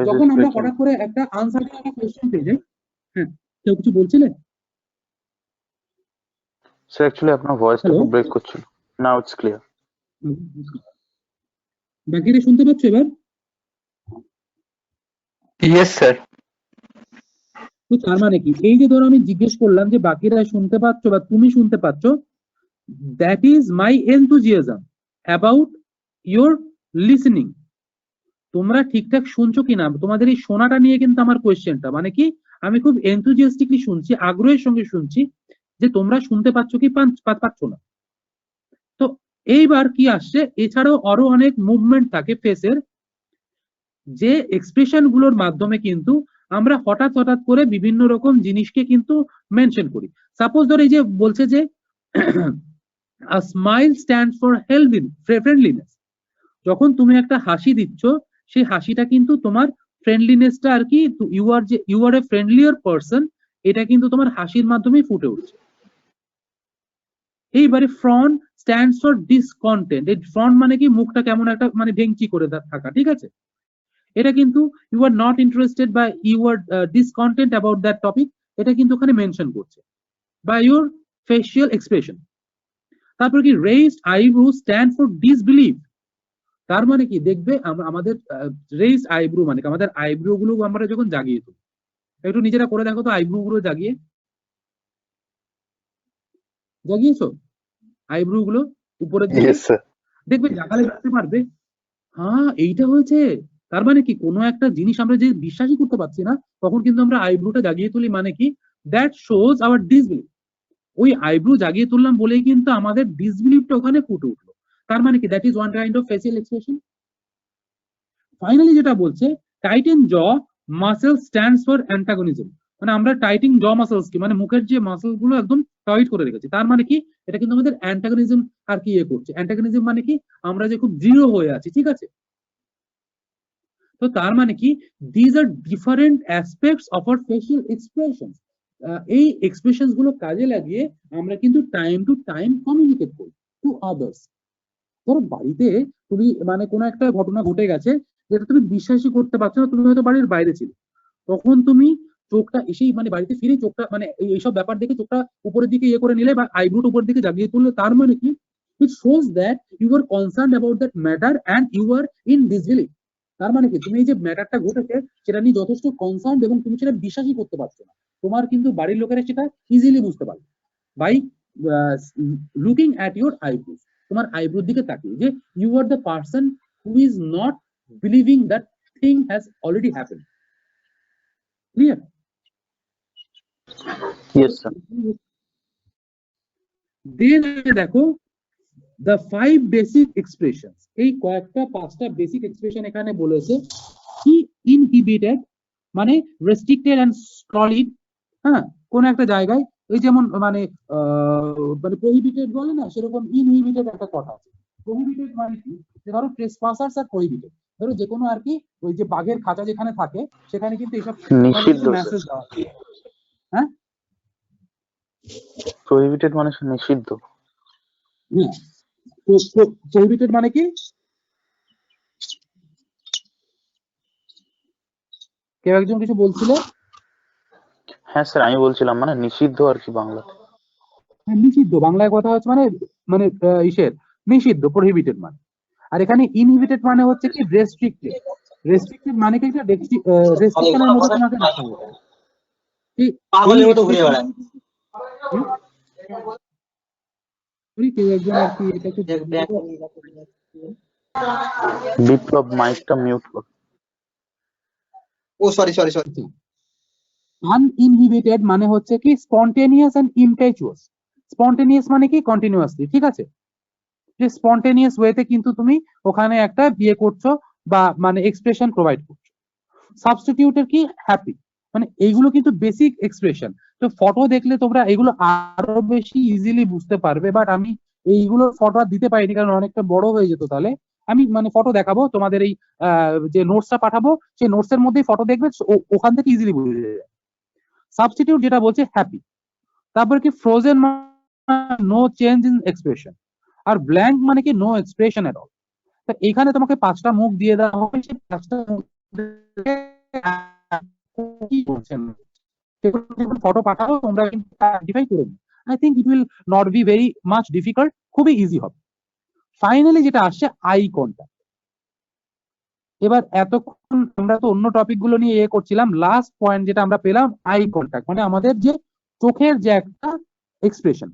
যখন আমরা হঠাৎ করে একটা আনসার একটা কোশ্চেন পেয়ে যাই, হ্যাঁ কেউ কিছু বলছিলেন? স্যার অ্যাকচুয়ালি আপনার ভয়েসটা খুব ব্রেক করছিল। Now it's clear. বাকিরা শুনতে পাচ্ছ এবার? Yes sir. তো তার মানে কি, এই যে ধরো আমি জিজ্ঞেস করলাম যে বাকিরা শুনতে পাচ্ছ বা তুমি শুনতে পাচ্ছ, that is my enthusiasm about your listening. তোমরা ঠিকঠাক শুনছো কিনা, তোমাদের এই শোনাটা নিয়ে কিন্তু আমার কোয়েশ্চেনটা, মানে কি আমি খুব এনথুজিয়াস্টিকলি শুনছি, আগ্রহের সঙ্গে শুনছি যে তোমরা শুনতে পাচ্ছ কি পাচ্ছ না। তো এইবার কি আসছে, এছাড়াও আরো অনেক মুভমেন্ট থাকে ফেসের, যে এক্সপ্রেশন গুলোর মাধ্যমে কিন্তু আমরা হঠাৎ করে বিভিন্ন রকম জিনিসকে কিন্তু মেনশন করি। সাপোজ ধর এই যে বলছে যে a smile stands for friendliness, যখন তুমি একটা হাসি দিচ্ছ সেই হাসিটা কিন্তু তোমার ফ্রেন্ডলিনেসটা আর কি, ইউ আর এ ফ্রেন্ডলিয়ার পারসন, এটা কিন্তু তোমার হাসির মাধ্যমেই ফুটে উঠছে। এইবারে ফ্রন্ট স্ট্যান্ডস ফর ডিসকন্টেন্ট, এই ফ্রন্ট মানে কি মুখটা কেমন একটা মানে ভেঙচি করে থাকা, ঠিক আছে? এটা কিন্তু ইউ আর নট ইন্টারেস্টেড বা you are discontent about that topic, এটা কিন্তু ওখানে মেনশন করছে বাই ইউর ফেশিয়াল এক্সপ্রেশন। তারপর কি raised eyebrow stand for disbelieve, তার মানে কি দেখবে আমাদের রেইজড আইব্রো মানে আমাদের আইব্রো গুলো আমরা যখন জাগিয়ে তুলি, একটু নিজেরা করে দেখো তো আইব্রো গুলো জাগিয়েছো আইব্রো গুলো উপরের দিকে, দেখবে জাগালে দেখতে পারবে হ্যাঁ এইটা হয়েছে। তার মানে কি কোনো একটা জিনিস আমরা যে বিশ্বাসই করতে পারছি না তখন কিন্তু আমরা আইব্রোটা জাগিয়ে তুলি, মানে কি দ্যাট শোজ আওয়ার ডিসবিলিভ। ওই আইব্রো জাগিয়ে তুললাম বলেই কিন্তু আমাদের ডিসবিলিভটা ওখানে ফুটে উঠলো। তার মানে কি that is one kind of facial expression. Finally যেটা বলছে টাইটেন জ মাসেল স্ট্যান্ডস ফর অ্যান্টাগনিজম, মানে আমরা টাইটিং জ মাসেলস কি মানে মুখের যে মাসেল গুলো একদম টাইট করে রেখেছি, তার মানে কি এটা কিন্তু আমাদের অ্যান্টাগনিজম আর কি ইয়ে করছে। অ্যান্টাগনিজম মানে কি আমরা যে খুব দৃঢ় হয়ে আছি, ঠিক আছে। তো তার মানে কি these are different aspects of our facial expressions. এই এক্সপ্রেশনস গুলো কাজে লাগিয়ে আমরা কিন্তু টাইম টু টাইম কমিউনিকেট করি টু আদার্স। ধরো বাড়িতে তুমি মানে কোনো একটা ঘটনা ঘটে গেছে যেটা তুমি বিশ্বাসই করতে পারছো না, তুমি হয়তো বাড়ির বাইরে ছিলে, তখন তুমি চোখটা এসেই মানে বাড়িতে ফিরে চোখটা মানে এইসব ব্যাপার দেখে চোখটা উপরের দিকে ইয়ে করে নিলে বা আইব্রোটা উপরের দিকে জাগিয়ে তুললে, তার মানে কি it shows that you are concern about that matter and you are in disbelieve. তার মানে কি তুমি এই যে ম্যাটারটা ঘটেছে সেটা নিয়ে যথেষ্ট কনসার্ন এবং তুমি সেটা বিশ্বাসই করতে পারছো না। তোমার কিন্তু বাড়ির লোকেরা সেটা ইজিলি বুঝতে পারবে by looking at your eyebrows. তোমার আইব্রোর দিকে তাকিয়ে যে you are the person who is not believing that thing has already happened. Clear? Yes sir. Then দেখো দ্য 5 বেসিক এক্সপ্রেশনস, এই কয়েকটা 5টা বেসিক এক্সপ্রেশন এখানে বলেছে কি ইনহিবিটেড মানে রেস্ট্রিক্টেড এন্ড সলিড। হ্যাঁ, কোন একটা জায়গায় ওই যেমন মানে মানে প্রহিবিটেড বলে না, সেরকম ইনহিবিটেড একটা কথা আছে। প্রহিবিটেড মানে কি যে ধরো ট্রেসপাসার্স আর প্রহিবিটেড, ধরো যে কোনো আর কি ওই যে বাঘের খাঁচা যেখানে থাকে সেখানে কিন্তু এইসব নিষিদ্ধ মেসেজ দেওয়া আছে। হ্যাঁ, প্রহিবিটেড মানে নিষিদ্ধ। প্রহিবিটেড মানে কি? কেউ একজন কিছু বলছিল? হ্যাঁ স্যার আমি বলছিলাম মানে নিষিদ্ধ আর কি বাংলাতে। হ্যাঁ, নিষিদ্ধ বাংলায় কথা হচ্ছে মানে মানে ইসের নিষিদ্ধ, প্রহিবিটেড মানে। আর এখানে ইনহিবিটেড মানে হচ্ছে কি রেস্ট্রিক্টেড। রেস্ট্রিক্টেড মানে কি একটা রেস্ট্রিকশনের মধ্যে তোমাকে রাখা হবে। পাগলের মতো ঘুরে বেড়ায়। কেউ একজন আর কি এটাকে বিপ্লব মাইকটা মিউট কর। ও সরি। আনইনহিবিটেড মানে হচ্ছে কি স্পন্টেনিয়াস এন্ড ইমপেচুয়াস। স্পন্টেনিয়াস মানে কি কন্টিনিউয়াসলি, ঠিক আছে, যে স্পন্টেনিয়াস ওয়েতে কিন্তু তুমি ওখানে একটা বিয়ে করছো বা মানে এক্সপ্রেশন প্রোভাইড করছো। সাবস্টিটিউটের কি হ্যাপি, মানে এইগুলো কিন্তু বেসিক এক্সপ্রেশন। তো ফটো দেখলে তোমরা এগুলো আরো বেশি ইজিলি বুঝতে পারবে, বাট আমি এইগুলোর ফটো আর দিতে পারিনি কারণ অনেকটা বড় হয়ে যেত। তাহলে আমি মানে ফটো দেখাবো তোমাদের, এই যে নোটসটা পাঠাবো সেই নোটসের মধ্যেই ফটো দেখবে, ওখান থেকে ইজিলি বুঝে যাবে। সাবস্টিটিউট যেটা বলছে হ্যাপি, তারপরে কি frozen no change in expression, আর ব্ল্যাঙ্ক মানে কি নো এক্সপ্রেশন এট অল। তা এখানে তোমাকে 5টা মুখ দিয়ে দেওয়া হবে, সেই 5টা মুখ ফটো পাঠাবো তোমরা কিন্তু আইডেন্টিফাই করে নিও। I think it will not be very much difficult, খুবই ইজি হবে। ফাইনালি যেটা আসছে আই কন্টাক্ট। এবার এতক্ষণ আমরা তো অন্য টপিক গুলো নিয়ে এ করছিলাম, লাস্ট পয়েন্ট যেটা আমরা পেলাম আই কন্টাক্ট মানে আমাদের যে চোখের যে একটা এক্সপ্রেশন।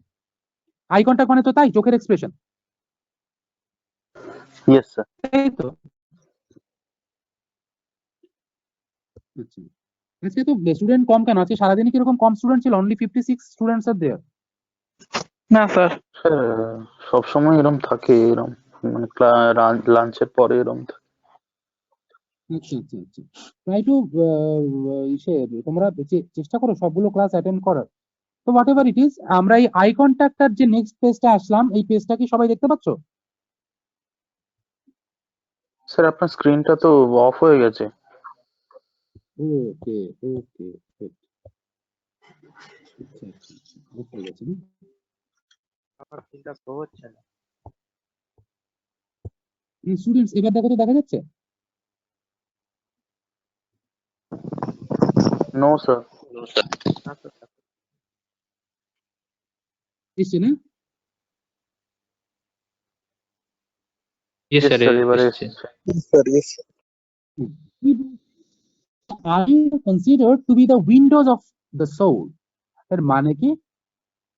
আই কন্টাক্ট মানে তো তাই চোখের এক্সপ্রেশন, ইয়েস স্যার। তাই তো? আচ্ছা, আজকে তো স্টুডেন্ট কম কেন? আজকে সারাদিনে কিরকম কম স্টুডেন্ট ছিল? অনলি 56 স্টুডেন্টস আর দেয়ার। না স্যার, স্যার সবসময় এরকম থাকে, এরকম মানে লাঞ্চের পরে এরকম থাকে। আচ্ছা, ট্রাই টু তোমরা চেষ্টা করো সবগুলো ক্লাস অ্যাটেন্ড করার। তো হোয়াট এভার ইট ইজ, আমরা এই আই কন্ট্যাক্টটার যে নেক্সট পেজটা আসলাম, এই পেজটা কি সবাই দেখতে পাচ্ছ? স্যার আপনার স্ক্রিনটা তো অফ হয়ে গেছে। ওকে, বুঝতে গেছি। স্টুডেন্টস এবার দেখো তো দেখা যাচ্ছে? No sir. এসছে না? ইয়েস স্যার এবারে এসেছে। Are considered to be the windows of the soul. এর মানে কি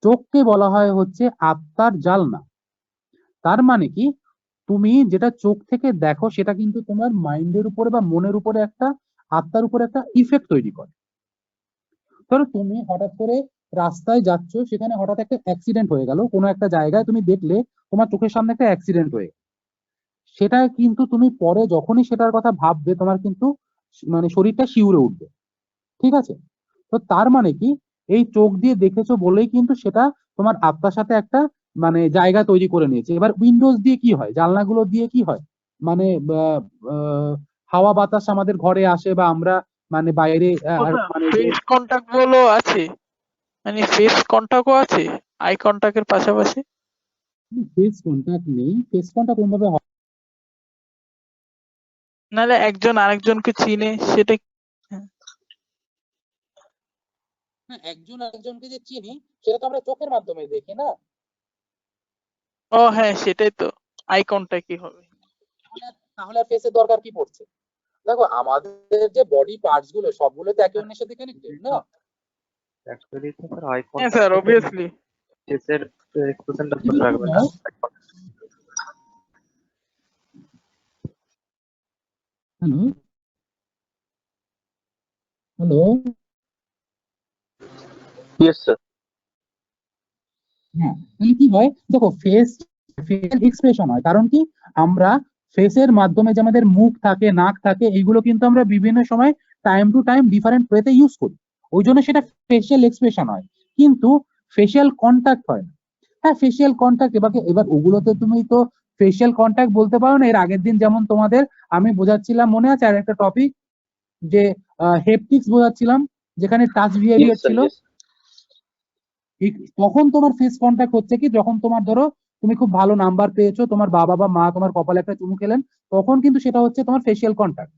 চোখকে বলা হয় হচ্ছে আত্মার জানলা। তার মানে কি তুমি যেটা চোখ থেকে দেখো সেটা কিন্তু তোমার মাইন্ডের উপরে বা মনের উপরে একটা, আত্মার উপরে একটা ইফেক্ট তৈরি করে। ধরো তুমি হঠাৎ করে রাস্তায় যাচ্ছ, সেখানে হঠাৎ একটা অ্যাক্সিডেন্ট হয়ে গেল, কোনো একটা জায়গায় তুমি দেখলে তোমার চোখের সামনে একটা অ্যাক্সিডেন্ট হয়ে গেল। সেটা কিন্তু তুমি পরে যখনই সেটার কথা ভাববে, তোমার কিন্তু মানে শরীরটা শিউরে উঠবে। ঠিক আছে? তো তার মানে কি, এই চোখ দিয়ে দেখেছো বলেই কিন্তু সেটা তোমার আত্মার সাথে একটা মানে জায়গা তৈরি করে নিয়েছে। এবার উইন্ডোজ দিয়ে কি হয়, জানলাগুলো দিয়ে কি হয়, মানে আহ, আহ, হাওয়া বাতাস আমাদের ঘরে আসে, বা আমরা মানে বাইরে মানে যে ফেস কন্টাক্ট বলো আছে, মানে ফেস কন্টাক্টও আছে আই কন্টাক্টের পাশাপাশি। ফেস কন্টাক্ট নেই, ফেস কন্টাক্ট কোনভাবে হয়? নাহলে একজন আরেকজনকে চিনে সেটা। হ্যাঁ, হ্যাঁ, একজন আরেকজনকে যে চিনি সেটা তো আমরা চোখের মাধ্যমে দেখি না। ও হ্যাঁ সেটাই তো, আই কন্টাক্টই হবে। তাহলে আর ফেসের দরকার কি পড়ছে? দেখো আমাদের যে বডি পার্টস গুলো সবগুলো তো একে অন্যের সাথে কানেক্টেড না। অ্যাকচুয়ালি তো স্যার আই হ্যাঁ স্যার, কন্টাক্ট অবভিয়াসলি। ফেসের এক্সপ্রেশনটা যদি কি রাখবে না। হয়, হ্যালো হ্যালো, ইয়েস স্যার। হ্যাঁ, তাহলে কি হয় দেখো, ফেসিয়াল এক্সপ্রেশন হয়, কারণ কি আমরা ফেসের মাধ্যমে যে আমাদের মুখ থাকে, নাক থাকে, এইগুলো কিন্তু আমরা বিভিন্ন সময় টাইম টু টাইম ডিফারেন্ট ওয়েতে ইউজ করি, ওই জন্য সেটা ফেসিয়াল এক্সপ্রেশন হয়, কিন্তু ফেসিয়াল কন্টাক্ট হয় না। হ্যাঁ, ফেসিয়াল কন্টাক্ট এবার ওগুলোতে তুমি তো ফেসিয়াল কন্টাক্ট বলতে পারো না। এর আগের দিন যেমন তোমাদের আমি বোঝাচ্ছিলাম, মনে আছে আর একটা টপিক, যে হেপটিক্স বোঝাচ্ছিলাম, যেখানে টাচ ইয়েস বিহেভিয়ার স্যার, ছিল। ইয়েস। ঠিক তখন তোমার ফেস কন্টাক্ট হচ্ছে কি, যখন তোমার ধরো তুমি খুব ভালো নাম্বার পেয়েছো, তোমার বাবা বা মা তোমার কপালে একটা চুমু খেলেন, তখন কিন্তু সেটা হচ্ছে তোমার ফেসিয়াল কন্টাক্ট।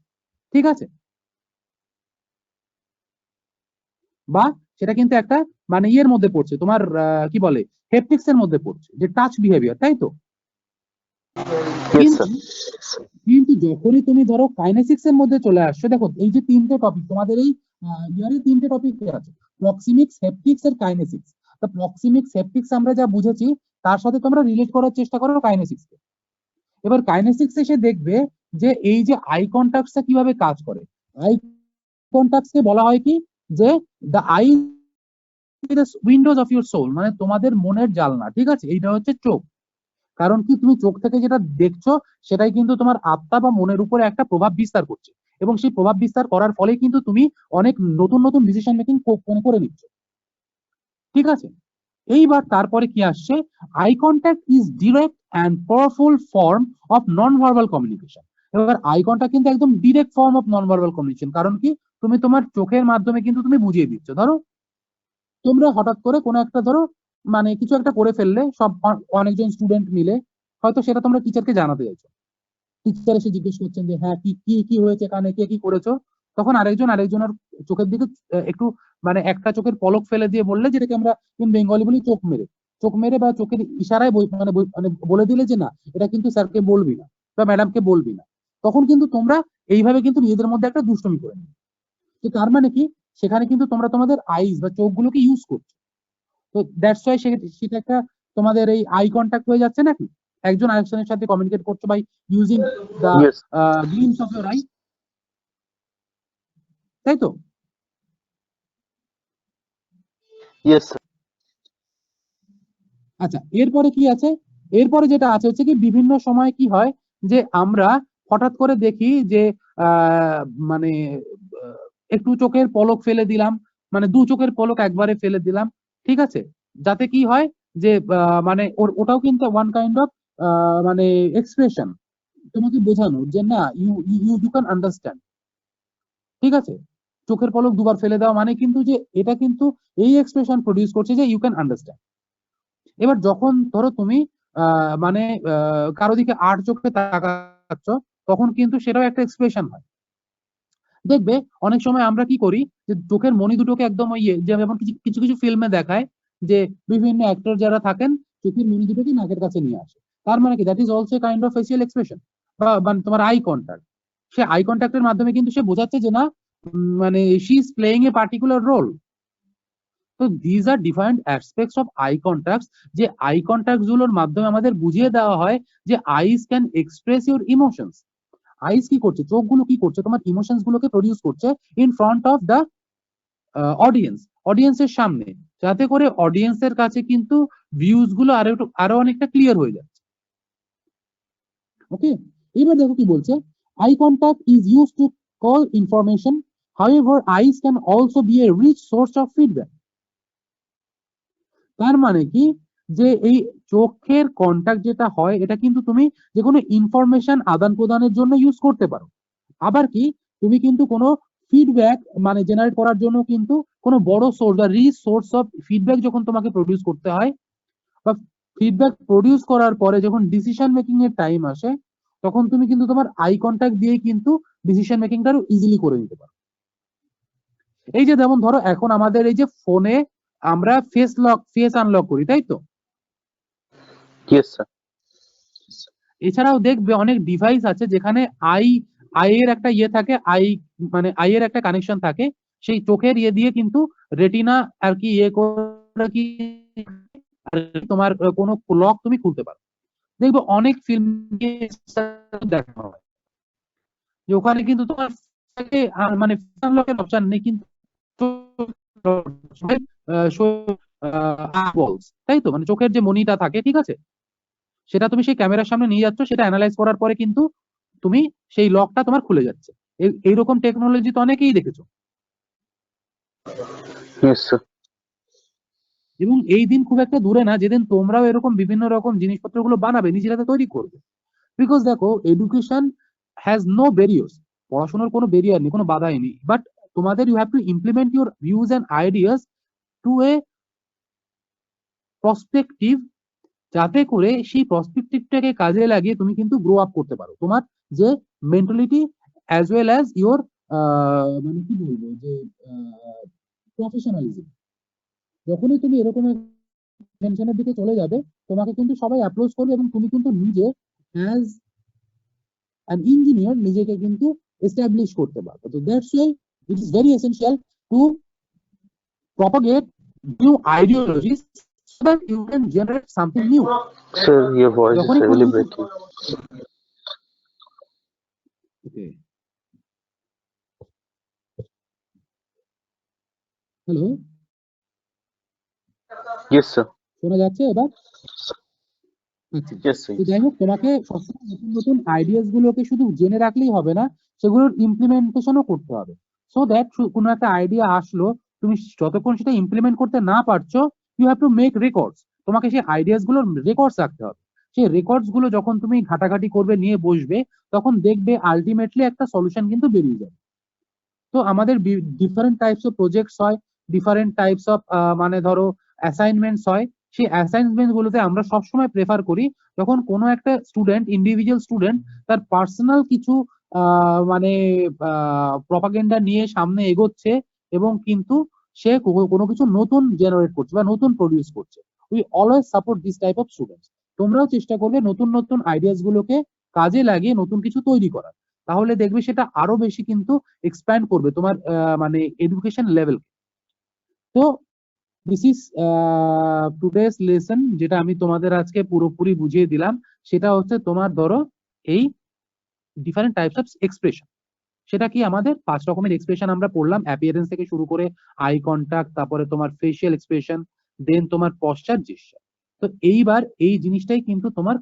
ঠিক আছে? বা সেটা কিন্তু একটা মানে ইয়ের মধ্যে পড়ছে, তোমার কি বলে, হেপটিক্স এর মধ্যে পড়ছে, যে টাচ বিহেভিয়ার, তাই তো? ইয়েস কিন্তু স্যার। কিন্তু যখনই তুমি ধরো কাইনেসিক্স এর মধ্যে চলে আসছো, দেখো এই যে তিনটে টপিক তোমাদের এই ইয়ারে, তিনটে টপিক আছে, প্রক্সিমিক্স, হেপটিক্স আর কাইনেসিক্স। তো প্রক্সিমিক্স হেপটিক্স আমরা যা বুঝেছি তার সাথে তোমরা রিলেট করার চেষ্টা করো কাইনেসিক্স। এবার কাইনেসিক্স এসে দেখবে যে এই যে আই কন্টাক্টটা কিভাবে কাজ করে। আই কন্টাক্টকে বলা হয় কি, যে the eye windows of your soul, মানে তোমাদের মনের জানলা। ঠিক আছে? এইটা হচ্ছে চোখ। কারণ কি, তুমি চোখ থেকে যেটা দেখছো সেটাই কিন্তু তোমার আত্মা বা মনের উপরে একটা প্রভাব বিস্তার করছে, এবং সেই প্রভাব বিস্তার করার ফলে কিন্তু তুমি অনেক নতুন নতুন ডিসিশন মেকিং করে নিচ্ছ। ঠিক আছে? এইবার তারপরে কি আসছে, eye contact is direct and powerful form of non verbal communication. এবার আই কন্ট্যাক্ট কিন্তু একদম direct form of non verbal communication, কারণ কি তুমি তোমার চোখের মাধ্যমে কিন্তু তুমি বুঝিয়ে দিচ্ছ। ধরো তোমরা হঠাৎ করে কোনো একটা ধরো মানে কিছু একটা করে ফেললে, সব অনেকজন স্টুডেন্ট মিলে, হয়তো সেটা তোমরা টিচারকে জানাতে চাইছো। টিচার এসে জিজ্ঞেস করছেন যে হ্যাঁ কি কি কি হয়েছে, কানে কে কি করেছো। তখন আরেকজন আরেকজনের চোখের দিকে একটু মানে একটা চোখের পলক ফেলে দিয়ে বললে, যেটাকে আমরা ইন বেঙ্গলি বলি চোখ মেরে বা চোখের ইশারায় মানে বলে দিলে যে না, এটা কিন্তু স্যারকে বলবি না বা ম্যাডামকে বলবি না। তখন কিন্তু তোমরা এইভাবে কিন্তু নিজেদের মধ্যে একটা দুষ্টুমি করে নিবে। তো তার মানে কি, সেখানে কিন্তু তোমরা তোমাদের আইস বা চোখগুলোকে ইউজ করছো। তো দ্যাটস ওয়াই সেটা একটা তোমাদের এই আই কন্টাক্ট হয়ে যাচ্ছে নাকি, একজন আরেকজনের সাথে কমিউনিকেট করছো by using the yes. Glimpse of your eye, তাই তো? Yes sir. আচ্ছা, এরপরে কি আছে, এরপরে যেটা আছে হচ্ছে কি, বিভিন্ন সময় কি হয় যে আমরা হঠাৎ করে দেখি যে আহ, মানে আহ, একটু চোখের পলক ফেলে দিলাম, মানে দু চোখের পলক একবারে ফেলে দিলাম। ঠিক আছে? যাতে কি হয় যে মানে ওটাও কিন্তু ওয়ান কাইন্ড অফ মানে এক্সপ্রেশন, তোমাকে বোঝানো যে না, you you you can understand. ঠিক আছে? চোখের পলক দুবার ফেলে দেওয়া মানে কিন্তু যে এটা কিন্তু এই এক্সপ্রেশন প্রডিউস করছে যে ইউ ক্যান আন্ডারস্ট্যান্ড। এবার যখন ধরো তুমি মানে কারো দিকে আর চোখে তাকাচ্ছ, তখন কিন্তু সেটাও একটা এক্সপ্রেশন হয়। দেখবে অনেক সময় আমরা কি করি, যে চোখের মনি দুটোকে একদম ওই যেমন কিছু কিছু কিছু ফিল্মে দেখায়, যে বিভিন্ন অ্যাক্টর যারা থাকেন চোখের মনি দুটোকে নাকের কাছে নিয়ে আসে। তার মানে কি, that is also kind of facial expression, বা মানে তোমার আই কন্ট্যাক্ট। সে আই কন্ট্যাক্টের মাধ্যমে কিন্তু সে বোঝাচ্ছে যে না, মানে she is playing a particular role. তো these are different aspects of eye contacts, যে আই কন্ট্যাক্ট গুলোর মাধ্যমে আমাদের বুঝিয়ে দেওয়া হয় যে eyes can express your emotions. Eyes কি করছে, চোখগুলো কি করছে, তোমার ইমোশনস গুলোকে প্রডিউস করছে in front of the audience, অডিয়েন্সের সামনে, যাতে করে অডিয়েন্সের কাছে কিন্তু ভিউজ গুলো আরো অনেকটা ক্লিয়ার হয়ে যাচ্ছে। ওকে, এবার দেখো কি বলছে, eye contact is use to call information, however eyes can also be a rich source of feedback. তার মানে কি, যে এই চোখের কন্টাক্ট যেটা হয় এটা কিন্তু তুমি যে কোনো ইনফরমেশন আদান প্রদানের জন্য ইউজ করতে পারো। আবার কি, তুমি কিন্তু কোনো ফিডব্যাক মানে জেনারেট করার জন্য কিন্তু কোনো বড় সোর্স বা রিচ সোর্স অফ ফিডব্যাক যখন তোমাকে প্রডিউস করতে হয়, বা ফিডব্যাক প্রডিউস করার পরে যখন ডিসিশন মেকিং এর টাইম আসে, তখন তুমি কিন্তু তোমার আই কন্টাক্ট দিয়ে কিন্তু ডিসিশন মেকিংটা আরো ইজিলি করে নিতে পারো। এই যে যেমন ধরো এখন আমাদের এই যে ফোনে আমরা ফেস আনলক করি, তাই তো? Yes sir. এছাড়াও দেখবে অনেক ডিভাইস আছে যেখানে আই এর একটা ইয়ে থাকে, মানে আই এর একটা কানেকশন থাকে, সেই চোখের ইয়ে দিয়ে কিন্তু রেটিনা আর কি ইয়ে করে কি তোমার কোনো লক তুমি খুলতে পারো। দেখবে অনেক ফিল্ম দেখা হয় যে ওখানে কিন্তু তোমার মানে লকের অপশন নেই, কিন্তু তাই তো, মানে চোখের যে মনিটা থাকে, ঠিক আছে, সেটা তুমি সেই ক্যামেরার সামনে নিয়ে যাচ্ছ, সেটা অ্যানালাইজ করার পরে কিন্তু তুমি সেই লকটা তোমার খুলে যাচ্ছে। এইরকম টেকনোলজি তো অনেকেই দেখেছো। Yes sir. এবং এই দিন খুব একটা দূরে না যেদিন তোমরাও এরকম বিভিন্ন রকম জিনিসপত্রগুলো বানাবে, নিজের হাতে তৈরি করবে। বিকজ দেখো, এডুকেশন হ্যাজ নো ব্যারিয়ার্স, পড়াশোনার কোনো ব্যারিয়ার নেই, কোনো বাধাই নেই, বাট তোমাদের you have to implement your views and ideas to a prospective, যাতে করে সেই প্রসপেক্টিভটাকে কাজে লাগিয়ে তুমি কিন্তু গ্রো আপ করতে পারো তোমার যে mentality as well as your মানে কি বলবো যে প্রফেশনালিজম। যখনই তুমি এরকম টেনশনের দিকে চলে যাবে, তোমাকে কিন্তু সবাই অ্যাপ্রোচ করবে এবং তুমি কিন্তু নিজে অ্যাজ অ্যান ইঞ্জিনিয়ার নিজেকে কিন্তু এস্টাবলিশ করতে পারবে। তো that's why it is very essential to propagate new ideologies so that you can generate something new. Sir, your voice is যখনই কোনো heavily কিছু- breaking. Okay. Hello, Yes, sir. শোনা যাচ্ছে এবার? আচ্ছা, Yes, sir. তো যাই হোক, তোমাকে সবসময় নতুন নতুন আইডিয়াস গুলোকে শুধু জেনে রাখলেই হবে না, সেগুলোর ইমপ্লিমেন্টেশনও করতে হবে। সো দ্যাট কোনো একটা আইডিয়া আসলো, তুমি যতক্ষণ সেটা ইমপ্লিমেন্ট করতে না পারছো, you have to make records. তোমাকে সেই আইডিয়াস গুলোর রেকর্ডস রাখতে হবে। সেই রেকর্ডস গুলো যখন তুমি ঘাটাঘাটি করবে, নিয়ে বসবে, তখন দেখবে আলটিমেটলি একটা সলিউশন কিন্তু বেরিয়ে যাবে। তো আমাদের ডিফারেন্ট টাইপস অফ প্রজেক্টস হয়, ডিফারেন্ট টাইপস অফ মানে ধরো অ্যাসাইনমেন্টস হয়। সেই অ্যাসাইনমেন্ট গুলোতে আমরা সবসময় প্রেফার করি যখন কোনো একটা স্টুডেন্ট, ইন্ডিভিজুয়াল স্টুডেন্ট, তার পার্সোনাল কিছু মানে প্রপাগেন্ডা নিয়ে সামনে এগোচ্ছে এবং কিন্তু সে কোনো কিছু নতুন জেনারেট করছে বা নতুন প্রডিউস করছে। We always support this type of students. তোমরাও চেষ্টা করবে নতুন নতুন আইডিয়াস গুলোকে কাজে লাগিয়ে নতুন কিছু তৈরি করার, তাহলে দেখবে সেটা আরো বেশি কিন্তু এক্সপ্যান্ড করবে তোমার মানে এডুকেশন লেভেল। তো দিস ইজ টুডেস লেসন, যেটা আমি তোমাদের আজকে পুরোপুরি বুঝিয়ে দিলাম। সেটা হচ্ছে তোমার ধরো এই ডিফারেন্ট টাইপস অফ এক্সপ্রেশন। সেটা কি, আমাদের 5 রকমের এক্সপ্রেশন আমরা পড়লাম, অ্যাপিয়ারেন্স থেকে শুরু করে আই কন্টাক্ট, তারপরে তোমার ফেশিয়াল এক্সপ্রেশন, দেন তোমার পশ্চার জেস্চার। তো এইবার এই জিনিসটাই কিন্তু তোমার